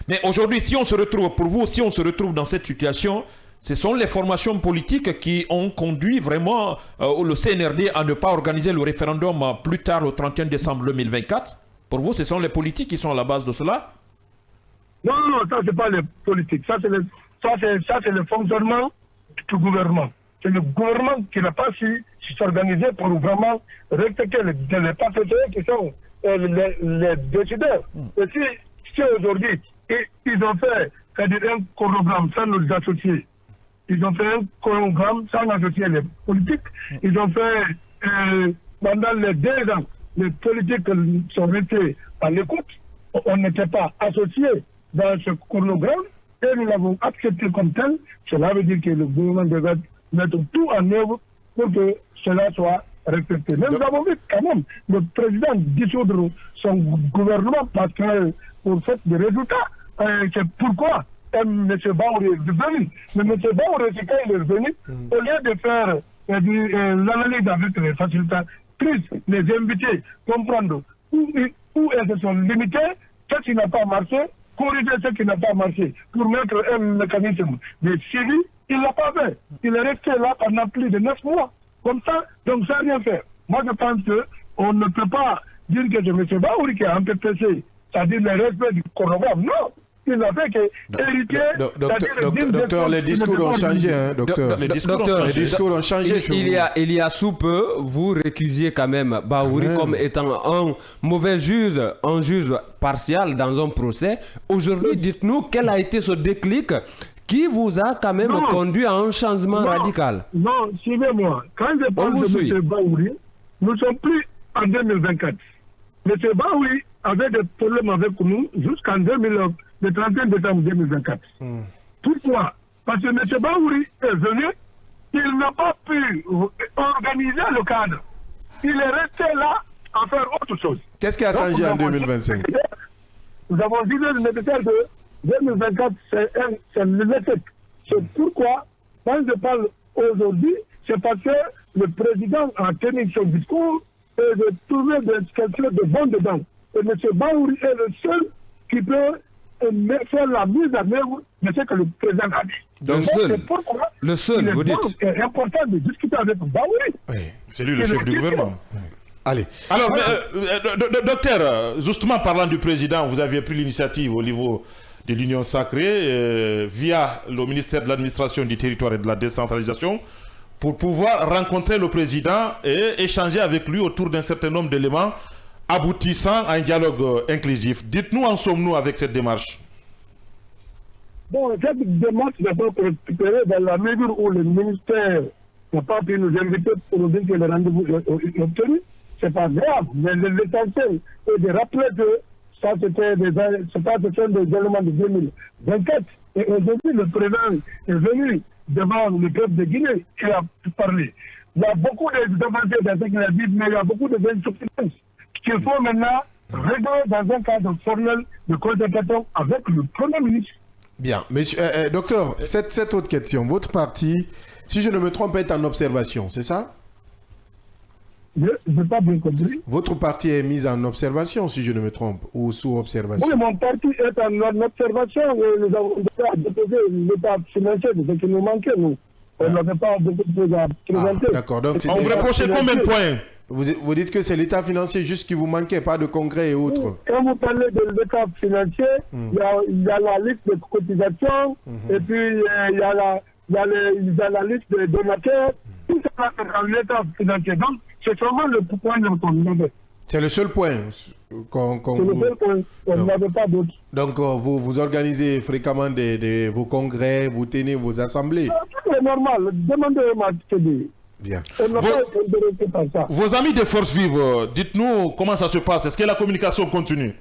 Mais aujourd'hui, si on se retrouve dans cette situation, ce sont les formations politiques qui ont conduit vraiment le CNRD à ne pas organiser le référendum plus tard, le 31 décembre 2024. Pour vous, ce sont les politiques qui sont à la base de cela? Non, ça c'est pas les politiques. Ça c'est le fonctionnement du gouvernement. C'est le gouvernement qui n'a pas su s'organiser pour vraiment respecter les partenaires qui sont les décideurs. Et si aujourd'hui, ils ont fait un chronogramme sans nos associés, ils ont fait un chronogramme sans associer les politiques, ils ont fait pendant les 2 ans, les politiques sont restés à l'écoute, on n'était pas associés dans ce chronogramme et nous l'avons accepté comme tel. Cela veut dire que le gouvernement devait mettre tout en œuvre pour que cela soit respecté. Mais nous avons vu quand même le président dissoudre son gouvernement parce que pour fait des résultats, c'est pourquoi M. Baouri est venu. Mais M. Baouri, quand il est venu, au lieu de faire l'analyse avec les facilitatrices, les invités, comprendre où où elles se sont limitées, ce qui n'a pas marché, corriger ce qui n'a pas marché, pour mettre un mécanisme de suivi, il ne l'a pas fait. Il est resté là pendant plus de 9 mois. Comme ça, donc ça n'a rien fait. Moi, je pense qu'on ne peut pas dire que c'est M. Baouri qui a empêché, c'est-à-dire le respect du chronographe. Non, il n'a fait que hériter. Docteur, les discours ont changé, hein, docteur. Les discours ont changé. Il y a sous peu, vous récusiez quand même Baouri comme étant un mauvais juge, un juge partial dans un procès. Aujourd'hui, dites-nous quel a été ce déclic qui vous a quand même conduit à un changement radical. Non, suivez-moi. Quand je parle de M. Baouri, nous ne sommes plus en 2024. M. Baouri avait des problèmes avec nous jusqu'en le 31 décembre 2024. Pourquoi? Parce que M. Baouri est venu, il n'a pas pu organiser le cadre. Il est resté là à faire autre chose. Qu'est-ce qui a changé en 2025? Nous avons dit le nécessaire de 2024, c'est l'échec. C'est pourquoi, quand je parle aujourd'hui, c'est parce que le président a tenu son discours et de trouver quelque chose de bon dedans. Et M. Baouri est le seul qui peut faire la mise en œuvre de ce que le président a dit. Donc le seul, vous dites. C'est important de discuter avec Baouri. Oui, c'est lui le chef du gouvernement. Allez. Alors, docteur, justement parlant du président, vous aviez pris l'initiative au niveau de l'Union sacrée via le ministère de l'administration du territoire et de la décentralisation pour pouvoir rencontrer le président et échanger avec lui autour d'un certain nombre d'éléments aboutissant à un dialogue inclusif. Dites-nous, en sommes-nous avec cette démarche? Bon, cette démarche n'est pas préparée dans la mesure où le ministère n'a pas pu nous inviter pour nous dire que le rendez-vous est obtenu. C'est pas grave, mais l'essentiel est de rappeler que ça c'était des éléments de 2024. Et aujourd'hui, le président est venu devant le peuple de Guinée et a parlé. Il y a beaucoup d'avancées dans ce qu'il a dit, mais il y a beaucoup d'insuffisances qu'il faut maintenant régler dans un cadre formel de concertation avec le Premier ministre. Bien. Monsieur, docteur, cette autre question. Votre parti, si je ne me trompe, est en observation, c'est ça? Je n'ai pas bien compris. Votre parti est mis en observation, si je ne me trompe, ou sous observation? Oui, mon parti est en observation. Nous avons déjà déposé l'état financier de ce qui nous manquait, nous. On n'avait pas beaucoup de choses à présenter. D'accord. Donc, on vous reproche combien de points? Vous dites que c'est l'état financier juste qui vous manquait, pas de congrès et autres. Quand vous parlez de l'état financier, il y a la liste de cotisations, et puis il y a la liste des donateurs. Tout ça c'est dans l'état financier. Donc, c'est seulement le point qu'on avait. C'est le seul point qu'on c'est le seul point. On n'avait pas d'autre. Donc, vous organisez fréquemment vos congrès, vous tenez vos assemblées. C'est normal. Demandez-moi ce que dire. Bien. Vos amis des forces vives, dites-nous comment ça se passe. Est-ce que la communication continue?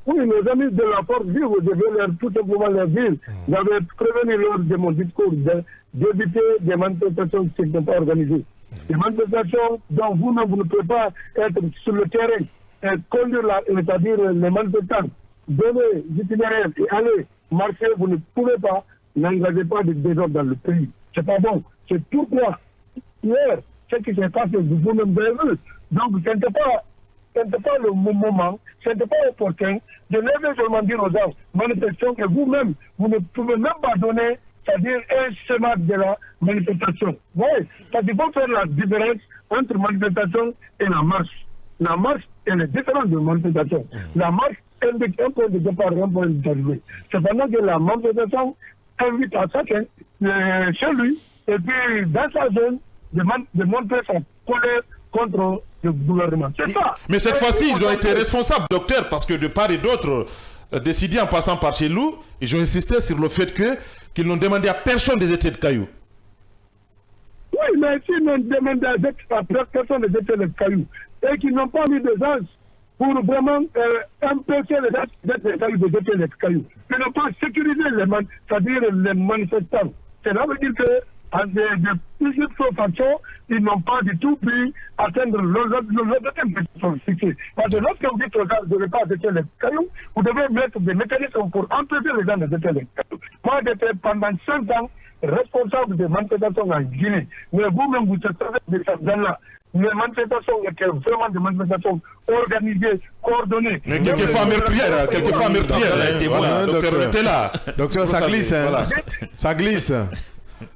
Oui, nos amis de la force vive, je vais tout simplement leur dire. J'avais prévenu lors de mon discours d'éviter des manifestations qui ne sont pas organisées. Des manifestations dont vous-même vous ne pouvez pas être sur le terrain et conduire, c'est-à-dire les manifestants, donner l'itinéraire et aller marcher, vous ne pouvez pas, n'engagez pas de désordre dans le pays. C'est pas bon. C'est pourquoi, hier, ce qui s'est passé, vous-même avez vu. Donc, ce n'était pas le moment, ce n'était pas opportun de lever seulement dire aux gens, manifestation que vous-même, vous ne pouvez même pas donner, c'est-à-dire un schéma de la manifestation. Oui, parce qu'il faut faire la différence entre manifestation et la marche. La marche, elle est différente de manifestation. La marche indique un point de départ, un point d'arrivée. Cependant que la manifestation invite à chacun, chez lui, et puis dans sa zone, de montrer sa colère contre le gouvernement. C'est ça. Mais cette fois-ci, ils ont été responsables, docteur, parce que de part et d'autre, décidés en passant par chez nous, ils ont insisté sur le fait qu'ils n'ont demandé à personne des étés de cailloux. Oui, mais s'ils n'ont demandé à personne des étés de cailloux et qu'ils n'ont pas mis de gens pour vraiment empêcher les cailloux de jeter les cailloux, ils n'ont pas sécurisé c'est-à-dire les manifestants. Cela veut dire que de plusieurs façons, ils n'ont pas du tout pu atteindre l'objectif qui sont fixés. Parce que lorsque vous dites aux gens de ne pas jeter les cailloux, vous devez mettre des mécanismes pour empêcher les gens de jeter les cailloux. Moi, j'étais pendant 5 ans responsable des manifestations en Guinée. Mais vous-même, vous êtes de ces gens-là. les manifestations étaient vraiment des manifestations organisées, coordonnées. Mais quelquefois meurtrières, docteur était là. Docteur, ça glisse, ça glisse.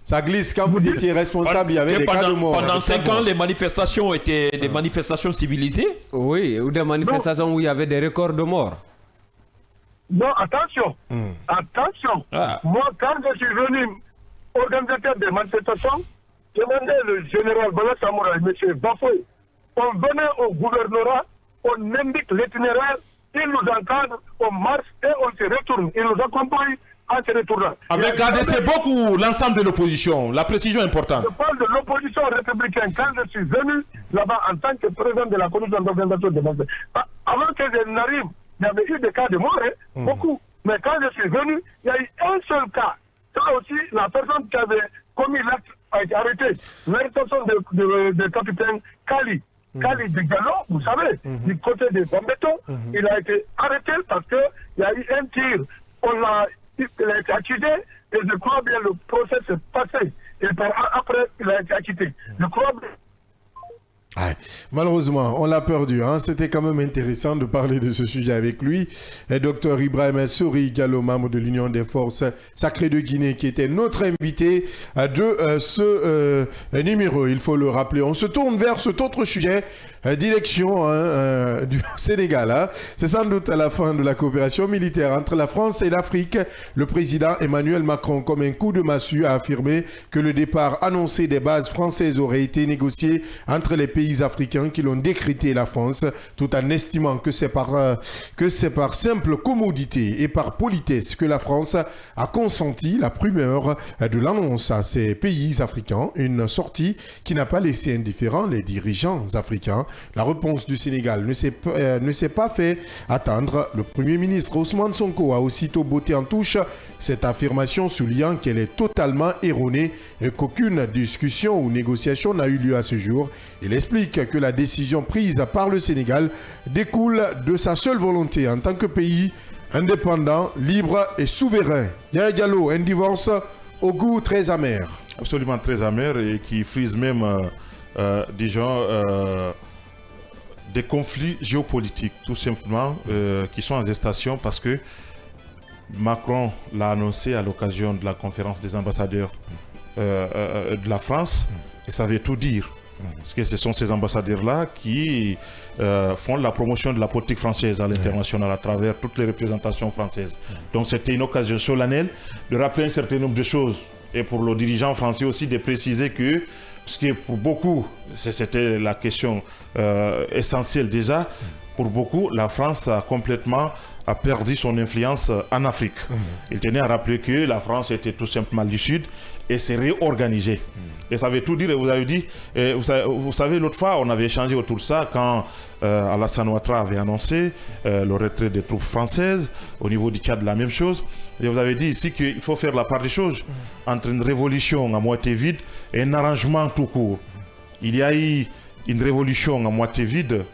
Ça glisse. Quand vous étiez responsable, il y avait des cas de mort. Pendant 5 ans, les manifestations étaient des manifestations civilisées? Oui, ou des manifestations où il y avait des records de morts. Non, attention. Attention. Moi, quand je suis venu organisateur des manifestations, demandais le général Bala Samouraï, M. Bafoué, on venait au gouvernorat, on indique l'itinéraire, il nous encadre, on marche et on se retourne. Il nous accompagne en se retournant. Avec ADC beaucoup l'ensemble de l'opposition, la précision est importante. Je parle de l'opposition républicaine. Quand je suis venu là-bas en tant que président de la commission d'organisation des manifestations, avant que je n'arrive, il y avait eu des cas de mort, beaucoup. Mais quand je suis venu, il y a eu un seul cas. Ça aussi, la personne qui avait commis l'acte a été arrêtée. L'arrestation de capitaine Kali. Kali de Gallo, vous savez, du côté de Bambeto, il a été arrêté parce qu'il y a eu un tir. Il a été accusé et je crois bien le procès s'est passé. Et après, il a été acquitté. Je crois bien. Malheureusement, on l'a perdu. C'était quand même intéressant de parler de ce sujet avec lui. Et Dr Ibrahim Souri Gallo, membre de l'Union des forces sacrées de Guinée, qui était notre invité de ce numéro. Il faut le rappeler. On se tourne vers cet autre sujet, direction du Sénégal. C'est sans doute à la fin de la coopération militaire entre la France et l'Afrique. Le président Emmanuel Macron, comme un coup de massue, a affirmé que le départ annoncé des bases françaises aurait été négocié entre les pays africains qui l'ont décrété la France, tout en estimant que c'est par simple commodité et par politesse que la France a consenti la primeur de l'annonce à ces pays africains, une sortie qui n'a pas laissé indifférents les dirigeants africains. La réponse du Sénégal ne s'est pas fait attendre. Le Premier ministre Ousmane Sonko a aussitôt botté en touche cette affirmation, soulignant qu'elle est totalement erronée et qu'aucune discussion ou négociation n'a eu lieu à ce jour. Il explique que la décision prise par le Sénégal découle de sa seule volonté en tant que pays indépendant, libre et souverain. Yaya Diallo, un divorce au goût très amer. Absolument très amer et qui frise même, des conflits géopolitiques, tout simplement, qui sont en gestation parce que Macron l'a annoncé à l'occasion de la conférence des ambassadeurs de la France, et ça veut tout dire. Parce que ce sont ces ambassadeurs-là qui font la promotion de la politique française à l'international à travers toutes les représentations françaises. Donc c'était une occasion solennelle de rappeler un certain nombre de choses. Et pour le dirigeant français aussi de préciser que, parce que pour beaucoup, c'était la question essentielle déjà, pour beaucoup, la France a complètement perdu son influence en Afrique. Il tenait à rappeler que la France était tout simplement du Sud et s'est réorganisée. Et ça veut tout dire, et vous avez dit, vous savez, l'autre fois, on avait échangé autour de ça quand Alassane Ouattara avait annoncé le retrait des troupes françaises, au niveau du Tchad, la même chose. Et vous avez dit ici qu'il faut faire la part des choses entre une révolution à moitié vide et un arrangement tout court. Il y a eu une révolution à moitié vide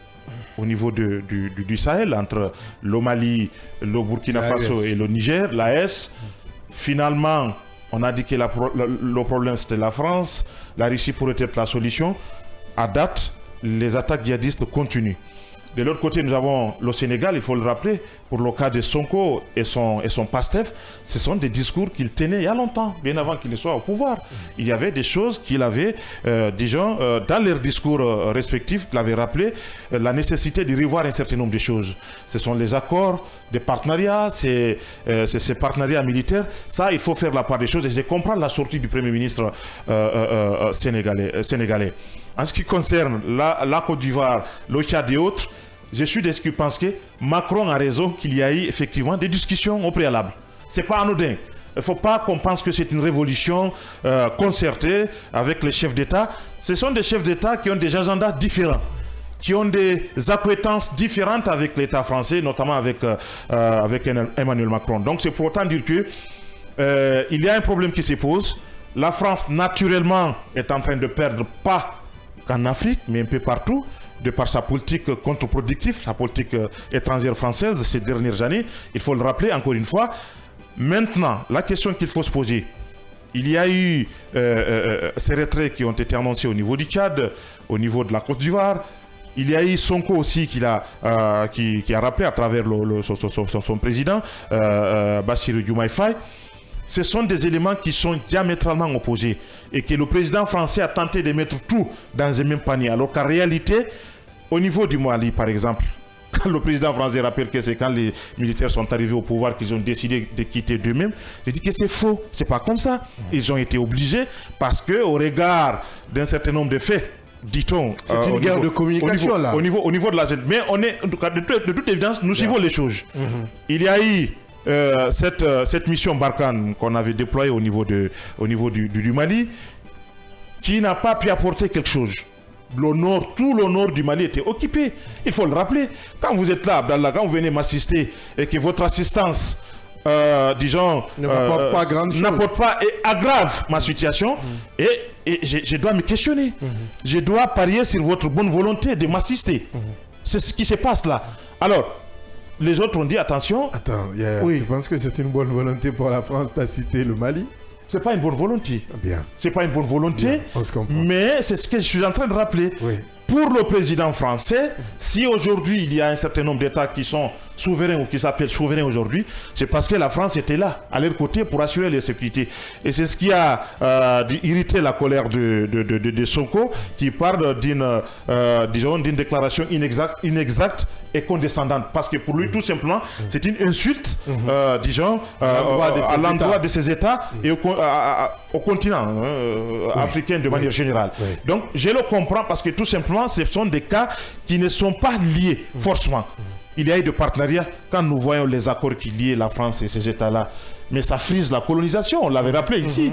au niveau du Sahel, entre le Mali, le Burkina Faso et le Niger, l'AS. Finalement, on a dit que le problème c'était la France, la Russie pourrait être la solution. À date, les attaques djihadistes continuent. De l'autre côté, nous avons le Sénégal, il faut le rappeler, pour le cas de Sonko et son PASTEF, ce sont des discours qu'il tenait il y a longtemps, bien avant qu'il ne soit au pouvoir. Il y avait des choses qu'il avait, dans leurs discours respectifs, qu'il avait rappelé la nécessité de revoir un certain nombre de choses. Ce sont les accords, des partenariats, ces partenariats militaires. Ça, il faut faire la part des choses et je comprends la sortie du Premier ministre sénégalais. En ce qui concerne la Côte d'Ivoire, le Tchad et autres, je suis de ceux qui pensent que Macron a raison qu'il y a eu effectivement des discussions au préalable. Ce n'est pas anodin. Il ne faut pas qu'on pense que c'est une révolution concertée avec les chefs d'État. Ce sont des chefs d'État qui ont des agendas différents, qui ont des acquaintances différentes avec l'État français, notamment avec Emmanuel Macron. Donc c'est pour autant dire que il y a un problème qui se pose. La France, naturellement, est en train de perdre pas qu'en Afrique, mais un peu partout, de par sa politique contre-productive, la politique étrangère française ces dernières années. Il faut le rappeler encore une fois. Maintenant, la question qu'il faut se poser, Il y a eu ces retraits qui ont été annoncés au niveau du Tchad, au niveau de la Côte d'Ivoire. Il y a eu Sonko aussi qui a rappelé à travers son président, Bassirou Diomaye Faye. Ce sont des éléments qui sont diamétralement opposés et que le président français a tenté de mettre tout dans un même panier. Alors qu'en réalité, au niveau du Mali, par exemple, quand le président français rappelle que c'est quand les militaires sont arrivés au pouvoir qu'ils ont décidé de quitter d'eux-mêmes, je dis que c'est faux, c'est pas comme ça. Ils ont été obligés parce qu'au regard d'un certain nombre de faits, dit-on, c'est une guerre de communication là. Au niveau de la zone. Mais on est, en tout cas, de toute évidence, nous suivons les choses. Il y a eu cette mission Barkhane qu'on avait déployée au niveau du Mali, qui n'a pas pu apporter quelque chose. Tout le nord du Mali était occupé. Il faut le rappeler. Quand vous êtes là, Abdallah, quand vous venez m'assister et que votre assistance, disons, n'apporte pas et aggrave ma situation, et je dois me questionner. Je dois parier sur votre bonne volonté de m'assister. C'est ce qui se passe là. Alors, les autres ont dit attention. Attends, tu penses que c'est une bonne volonté pour la France d'assister le Mali? C'est pas une bonne volonté. Bien. C'est pas une bonne volonté. Bien, on se comprend. Mais c'est ce que je suis en train de rappeler. Oui. Pour le président français, si aujourd'hui il y a un certain nombre d'États qui sont souverains ou qui s'appellent souverains aujourd'hui, c'est parce que la France était là, à leur côté, pour assurer les sécurités. Et c'est ce qui a irrité la colère de Sonko, qui parle d'une déclaration inexacte et condescendante. Parce que pour lui, tout simplement, c'est une insulte, à l'endroit de ces États et au continent africain de manière générale. Oui. Donc, je le comprends parce que tout simplement, ce sont des cas qui ne sont pas liés forcément. Il y a eu des partenariats quand nous voyons les accords qui lient la France et ces États-là. Mais ça frise la colonisation, on l'avait rappelé ici.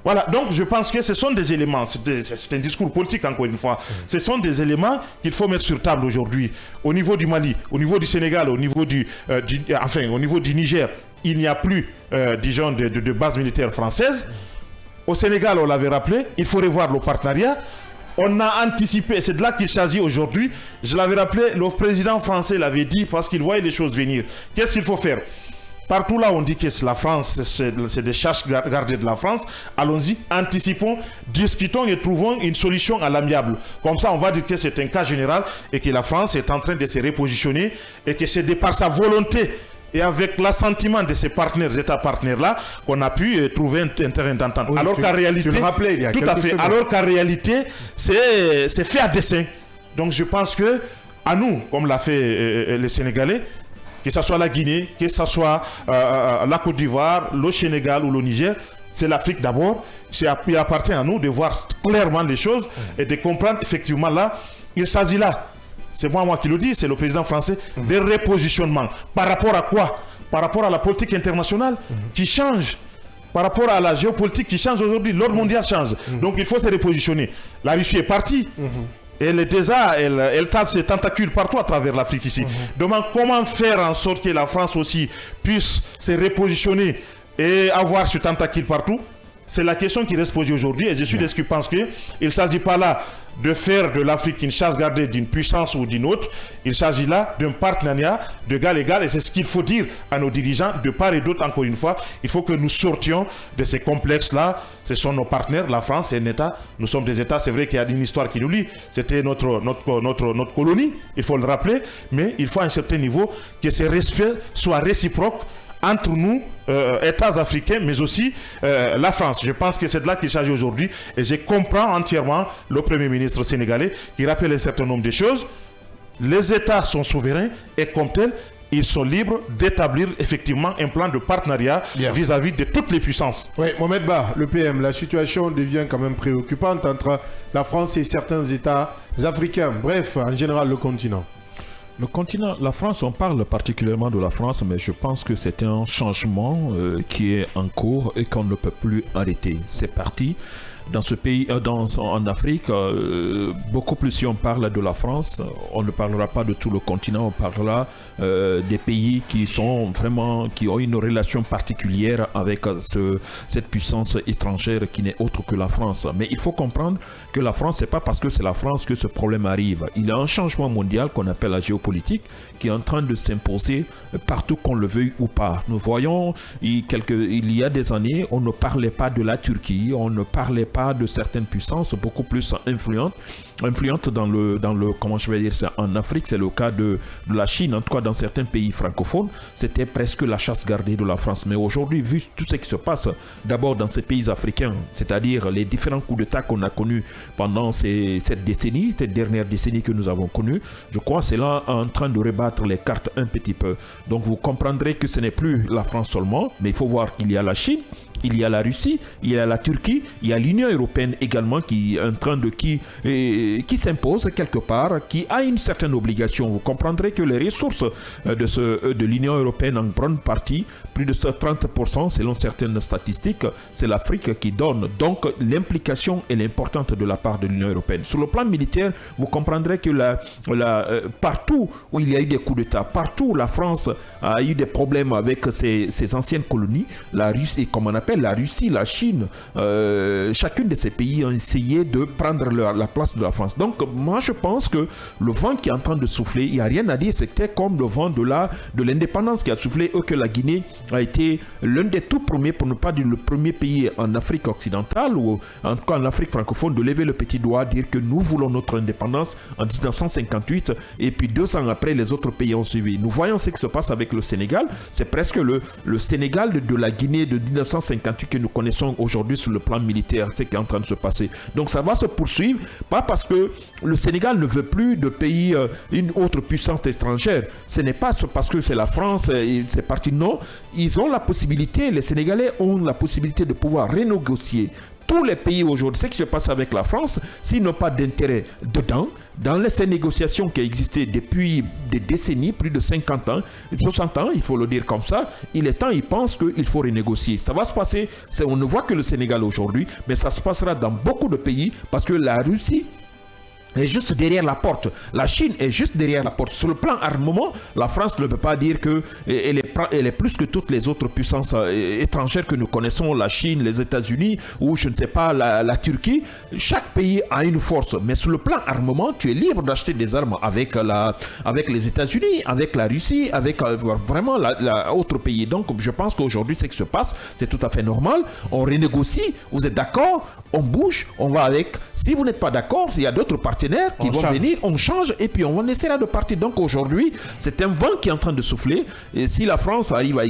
Voilà, donc je pense que ce sont des éléments, c'est un discours politique encore une fois, ce sont des éléments qu'il faut mettre sur table aujourd'hui. Au niveau du Mali, au niveau du Sénégal, au niveau au niveau du Niger, il n'y a plus, de base militaire française. Au Sénégal, on l'avait rappelé, il faut revoir le partenariat. On a anticipé, c'est de là qu'il s'agit aujourd'hui. Je l'avais rappelé, le président français l'avait dit parce qu'il voyait les choses venir. Qu'est-ce qu'il faut faire? Partout là, on dit que la France, c'est des charges gardées de la France. Allons-y, anticipons, discutons et trouvons une solution à l'amiable. Comme ça, on va dire que c'est un cas général et que la France est en train de se repositionner et que c'est de par sa volonté et avec l'assentiment de ces États partenaires-là, qu'on a pu trouver un terrain d'entente. Oui, alors qu'en réalité, tu le rappelais, il y a tout à fait. secondes. Alors qu'en réalité, c'est fait à dessein. Donc je pense que, à nous, comme l'a fait les Sénégalais, que ce soit la Guinée, que ce soit la Côte d'Ivoire, le Sénégal ou le Niger, c'est l'Afrique d'abord. Il appartient à nous de voir clairement les choses et de comprendre effectivement là, il s'agit là. C'est moi qui le dis, c'est le président français, des repositionnements. Par rapport à quoi? Par rapport à la politique internationale qui change. Par rapport à la géopolitique qui change aujourd'hui. L'ordre mondial change. Donc il faut se repositionner. La Russie est partie. Elle est déjà, elle tâche ses tentacules partout à travers l'Afrique ici. Donc comment faire en sorte que la France aussi puisse se repositionner et avoir ce tentacule partout? C'est la question qui reste posée aujourd'hui. Et je suis de ceux qui pensent qu'il ne s'agit pas là de faire de l'Afrique une chasse gardée d'une puissance ou d'une autre. Il s'agit là d'un partenariat d'égal à égal. Et c'est ce qu'il faut dire à nos dirigeants de part et d'autre, encore une fois. Il faut que nous sortions de ces complexes-là. Ce sont nos partenaires. La France est un État. Nous sommes des États. C'est vrai qu'il y a une histoire qui nous lie. C'était notre colonie. Il faut le rappeler. Mais il faut à un certain niveau que ce respect soit réciproque entre nous, États africains, mais aussi la France. Je pense que c'est de là qu'il s'agit aujourd'hui. Et je comprends entièrement le Premier ministre sénégalais qui rappelle un certain nombre de choses. Les États sont souverains et comme tels, ils sont libres d'établir effectivement un plan de partenariat vis-à-vis de toutes les puissances. Oui, Mohamed Ba, le PM, la situation devient quand même préoccupante entre la France et certains États africains. Bref, en général, le continent. Le continent, la France, on parle particulièrement de la France, mais je pense que c'est un changement qui est en cours et qu'on ne peut plus arrêter. C'est parti. dans ce pays, en Afrique, beaucoup plus si on parle de la France, on ne parlera pas de tout le continent, on parlera des pays qui ont une relation particulière avec cette puissance étrangère qui n'est autre que la France. Mais il faut comprendre que la France, c'est pas parce que c'est la France que ce problème arrive. Il y a un changement mondial qu'on appelle la géopolitique qui est en train de s'imposer partout qu'on le veuille ou pas. Nous voyons, il y a des années, on ne parlait pas de la Turquie, on ne parlait pas de certaines puissances beaucoup plus influentes dans le comment je vais dire ça, en Afrique. C'est le cas de la Chine, en tout cas dans certains pays francophones, c'était presque la chasse gardée de la France. Mais aujourd'hui, vu tout ce qui se passe d'abord dans ces pays africains, c'est-à-dire les différents coups d'État qu'on a connus pendant cette dernière décennie que nous avons connue, je crois que c'est là en train de rebattre les cartes un petit peu. Donc vous comprendrez que ce n'est plus la France seulement, mais il faut voir qu'il y a la Chine, il y a la Russie, il y a la Turquie, il y a l'Union européenne également qui est en train qui s'impose quelque part, qui a une certaine obligation. Vous comprendrez que les ressources de l'Union européenne en grande partie, plus de 30% selon certaines statistiques, c'est l'Afrique qui donne. Donc l'implication est importante de la part de l'Union européenne. Sur le plan militaire, vous comprendrez que partout où il y a eu des coups d'État, partout où la France a eu des problèmes avec ses anciennes colonies, la Russie, comme on appelle la Russie, la Chine, chacune de ces pays a essayé de prendre la place de la France. Donc moi je pense que le vent qui est en train de souffler, il n'y a rien à dire, c'était comme le vent de l'indépendance qui a soufflé, que la Guinée a été l'un des tout premiers, pour ne pas dire le premier pays en Afrique occidentale, ou en tout cas en Afrique francophone, de lever le petit doigt, dire que nous voulons notre indépendance en 1958, et puis 2 ans après, les autres pays ont suivi. Nous voyons ce qui se passe avec le Sénégal, c'est presque le Sénégal de la Guinée de 1958 que nous connaissons aujourd'hui sur le plan militaire, ce qui est en train de se passer. Donc ça va se poursuivre, pas parce que le Sénégal ne veut plus de pays, une autre puissance étrangère. Ce n'est pas parce que c'est la France, c'est parti, non. Ils ont la possibilité, les Sénégalais ont la possibilité de pouvoir renégocier. Tous les pays aujourd'hui, ce qui se passe avec la France, s'ils n'ont pas d'intérêt dedans, dans ces négociations qui existaient depuis des décennies, plus de 50 ans, 60 ans, il faut le dire comme ça, il est temps, ils pensent qu'il faut renégocier. Ça va se passer, on ne voit que le Sénégal aujourd'hui, mais ça se passera dans beaucoup de pays parce que la Russie est juste derrière la porte. La Chine est juste derrière la porte. Sur le plan armement, la France ne peut pas dire qu'elle est plus que toutes les autres puissances étrangères que nous connaissons, la Chine, les États-Unis ou je ne sais pas, la Turquie. Chaque pays a une force. Mais sur le plan armement, tu es libre d'acheter des armes avec les États-Unis, avec la Russie, avec vraiment autre pays. Donc je pense qu'aujourd'hui, ce qui se passe, c'est tout à fait normal. On renégocie, vous êtes d'accord, on bouge, on va avec. Si vous n'êtes pas d'accord, il y a d'autres partenaires qui vont venir, on change et puis on essaiera de partir. Donc aujourd'hui, c'est un vent qui est en train de souffler. Et si la France arrive à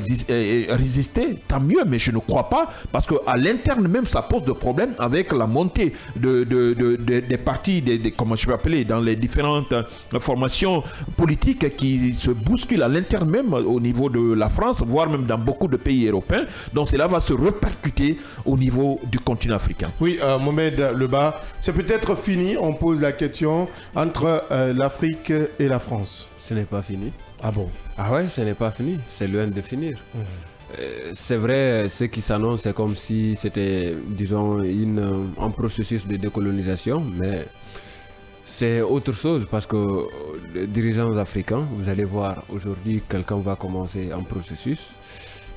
résister, tant mieux, mais je ne crois pas, parce qu'à l'interne même, ça pose de problèmes avec la montée des partis, comment je vais appeler, dans les différentes formations politiques qui se bousculent à l'interne même au niveau de la France, voire même dans beaucoup de pays européens. Donc cela va se répercuter au niveau du continent africain. Oui, Mohamed Lebas, c'est peut-être fini, on pose la question entre l'Afrique et la France. Ce n'est pas fini. Ah bon? Ah ouais, ce n'est pas fini, c'est loin de finir. C'est vrai, ce qui s'annonce, c'est comme si c'était, disons, un processus de décolonisation, mais c'est autre chose parce que les dirigeants africains, vous allez voir, aujourd'hui, quelqu'un va commencer un processus.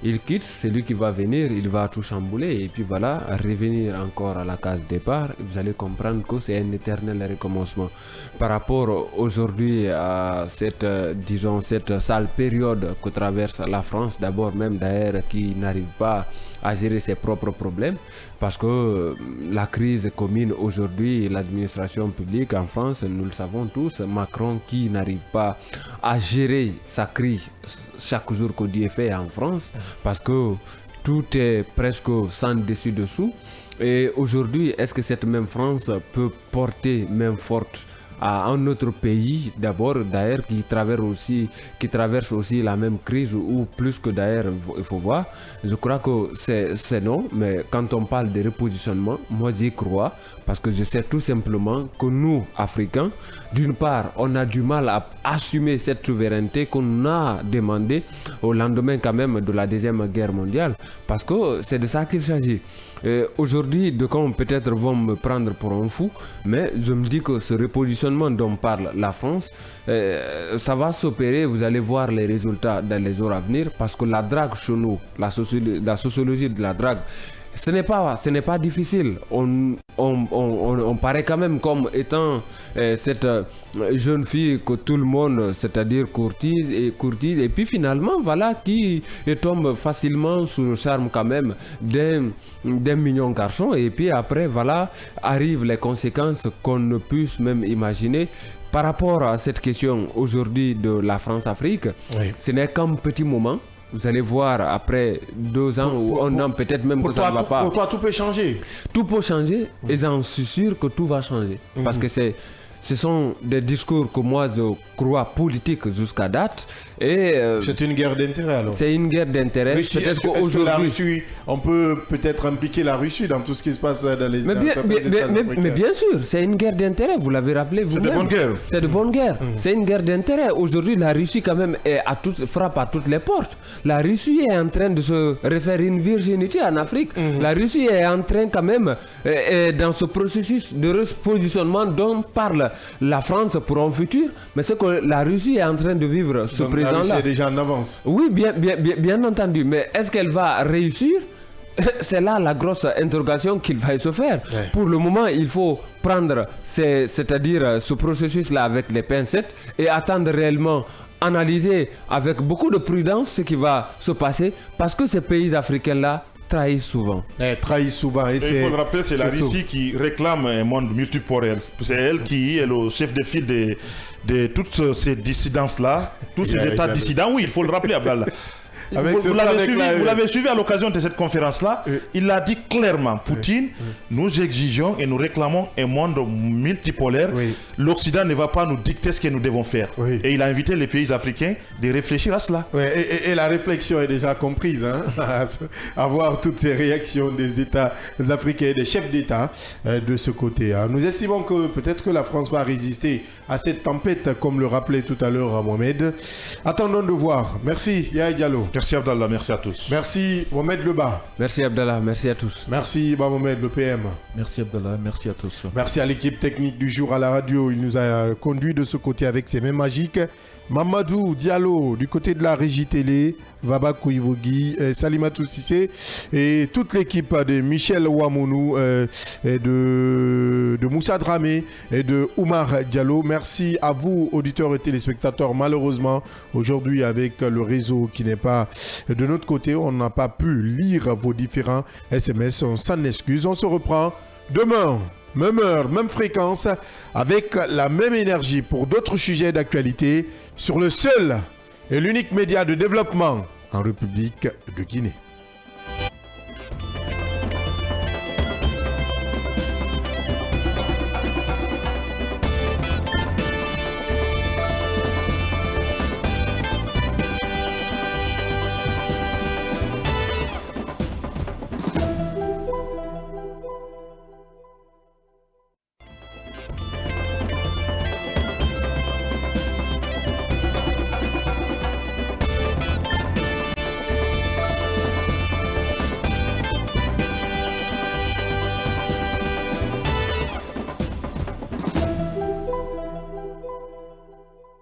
Il quitte, c'est lui qui va venir, il va tout chambouler et puis voilà, revenir encore à la case départ. Vous allez comprendre que c'est un éternel recommencement. Par rapport aujourd'hui à cette sale période que traverse la France, d'abord même d'ailleurs qui n'arrive pas à gérer ses propres problèmes, parce que la crise commune aujourd'hui, l'administration publique en France, nous le savons tous, Macron qui n'arrive pas à gérer sa crise chaque jour que Dieu fait en France, parce que tout est presque sans dessus-dessous. Et aujourd'hui, est-ce que cette même France peut porter main forte à un autre pays, d'abord d'ailleurs, qui traverse aussi la même crise, ou plus que d'ailleurs, il faut voir. Je crois que c'est non, mais quand on parle de repositionnement, moi j'y crois, parce que je sais tout simplement que nous, Africains, d'une part, on a du mal à assumer cette souveraineté qu'on a demandé au lendemain quand même de la Deuxième Guerre mondiale, parce que c'est de ça qu'il s'agit. Aujourd'hui, de quand peut-être vont me prendre pour un fou, mais je me dis que ce repositionnement dont parle la France, ça va s'opérer, vous allez voir les résultats dans les jours à venir, parce que la drague chez nous, la sociologie de la drague, ce n'est pas difficile. On paraît quand même comme étant cette jeune fille que tout le monde, c'est-à-dire courtise, et puis finalement, voilà, qui tombe facilement sous le charme quand même d'un mignon garçon, et puis après, voilà, arrivent les conséquences qu'on ne puisse même imaginer. Par rapport à cette question aujourd'hui de la France-Afrique, ce n'est qu'un petit moment. Vous allez voir après 2 ans ou 1 an, peut-être même que ça ne va pas. Pour toi, tout peut changer. Tout peut changer et j'en suis sûr que tout va changer. Parce que ce sont des discours que moi je crois politiques jusqu'à date. C'est une guerre d'intérêt alors. C'est une guerre d'intérêt. Peut-être qu'aujourd'hui, la Russie, on peut peut-être impliquer la Russie dans tout ce qui se passe dans les États africains. Mais bien sûr, c'est une guerre d'intérêt. Vous l'avez rappelé vous-même. C'est de bonne guerre. C'est de bonne guerre. C'est une guerre d'intérêt. Aujourd'hui, la Russie quand même frappe à toutes les portes. La Russie est en train de se refaire une virginité en Afrique. La Russie est en train quand même, dans ce processus de repositionnement dont parle la France pour un futur, mais c'est que la Russie est en train de vivre ce présent-là. La Russie est déjà en avance. Oui, bien entendu, mais est-ce qu'elle va réussir? C'est là la grosse interrogation qu'il va se faire. Pour le moment, il faut prendre c'est-à-dire ce processus-là avec les pincettes et attendre réellement, analyser avec beaucoup de prudence ce qui va se passer, parce que ces pays africains-là trahissent souvent. Trahissent souvent. Il faut le rappeler, c'est la Russie qui réclame un monde multipolaire. C'est elle qui est le chef de file de toutes ces dissidences-là, tous ces États dissidents. Oui, il faut le rappeler, Abdallah. Vous l'avez suivi à l'occasion de cette conférence-là. Il a dit clairement, Poutine, nous exigeons et nous réclamons un monde multipolaire. L'Occident ne va pas nous dicter ce que nous devons faire. Et il a invité les pays africains de réfléchir à cela. Et la réflexion est déjà comprise, hein, à voir toutes ces réactions des États africains, des chefs d'État de ce côté. Hein. Nous estimons que peut-être que la France va résister à cette tempête, comme le rappelait tout à l'heure Mohamed. Attendons de voir. Merci, Yaya Diallo. Merci Abdallah, merci à tous. Merci Mohamed Leba. Merci Abdallah, merci à tous. Merci Mohamed le PM. Merci Abdallah, merci à tous. Merci à l'équipe technique du jour à la radio. Il nous a conduit de ce côté avec ses mains magiques. Mamadou Diallo du côté de la régie télé, Vaba Kouivogi, Salimatou Sissé et toute l'équipe de Michel Ouamounou et de Moussa Dramé et de Oumar Diallo. Merci à vous auditeurs et téléspectateurs. Malheureusement aujourd'hui avec le réseau qui n'est pas de notre côté, on n'a pas pu lire vos différents SMS. On s'en excuse. On se reprend demain. Même heure, même fréquence, avec la même énergie pour d'autres sujets d'actualité sur le seul et l'unique média de développement en République de Guinée.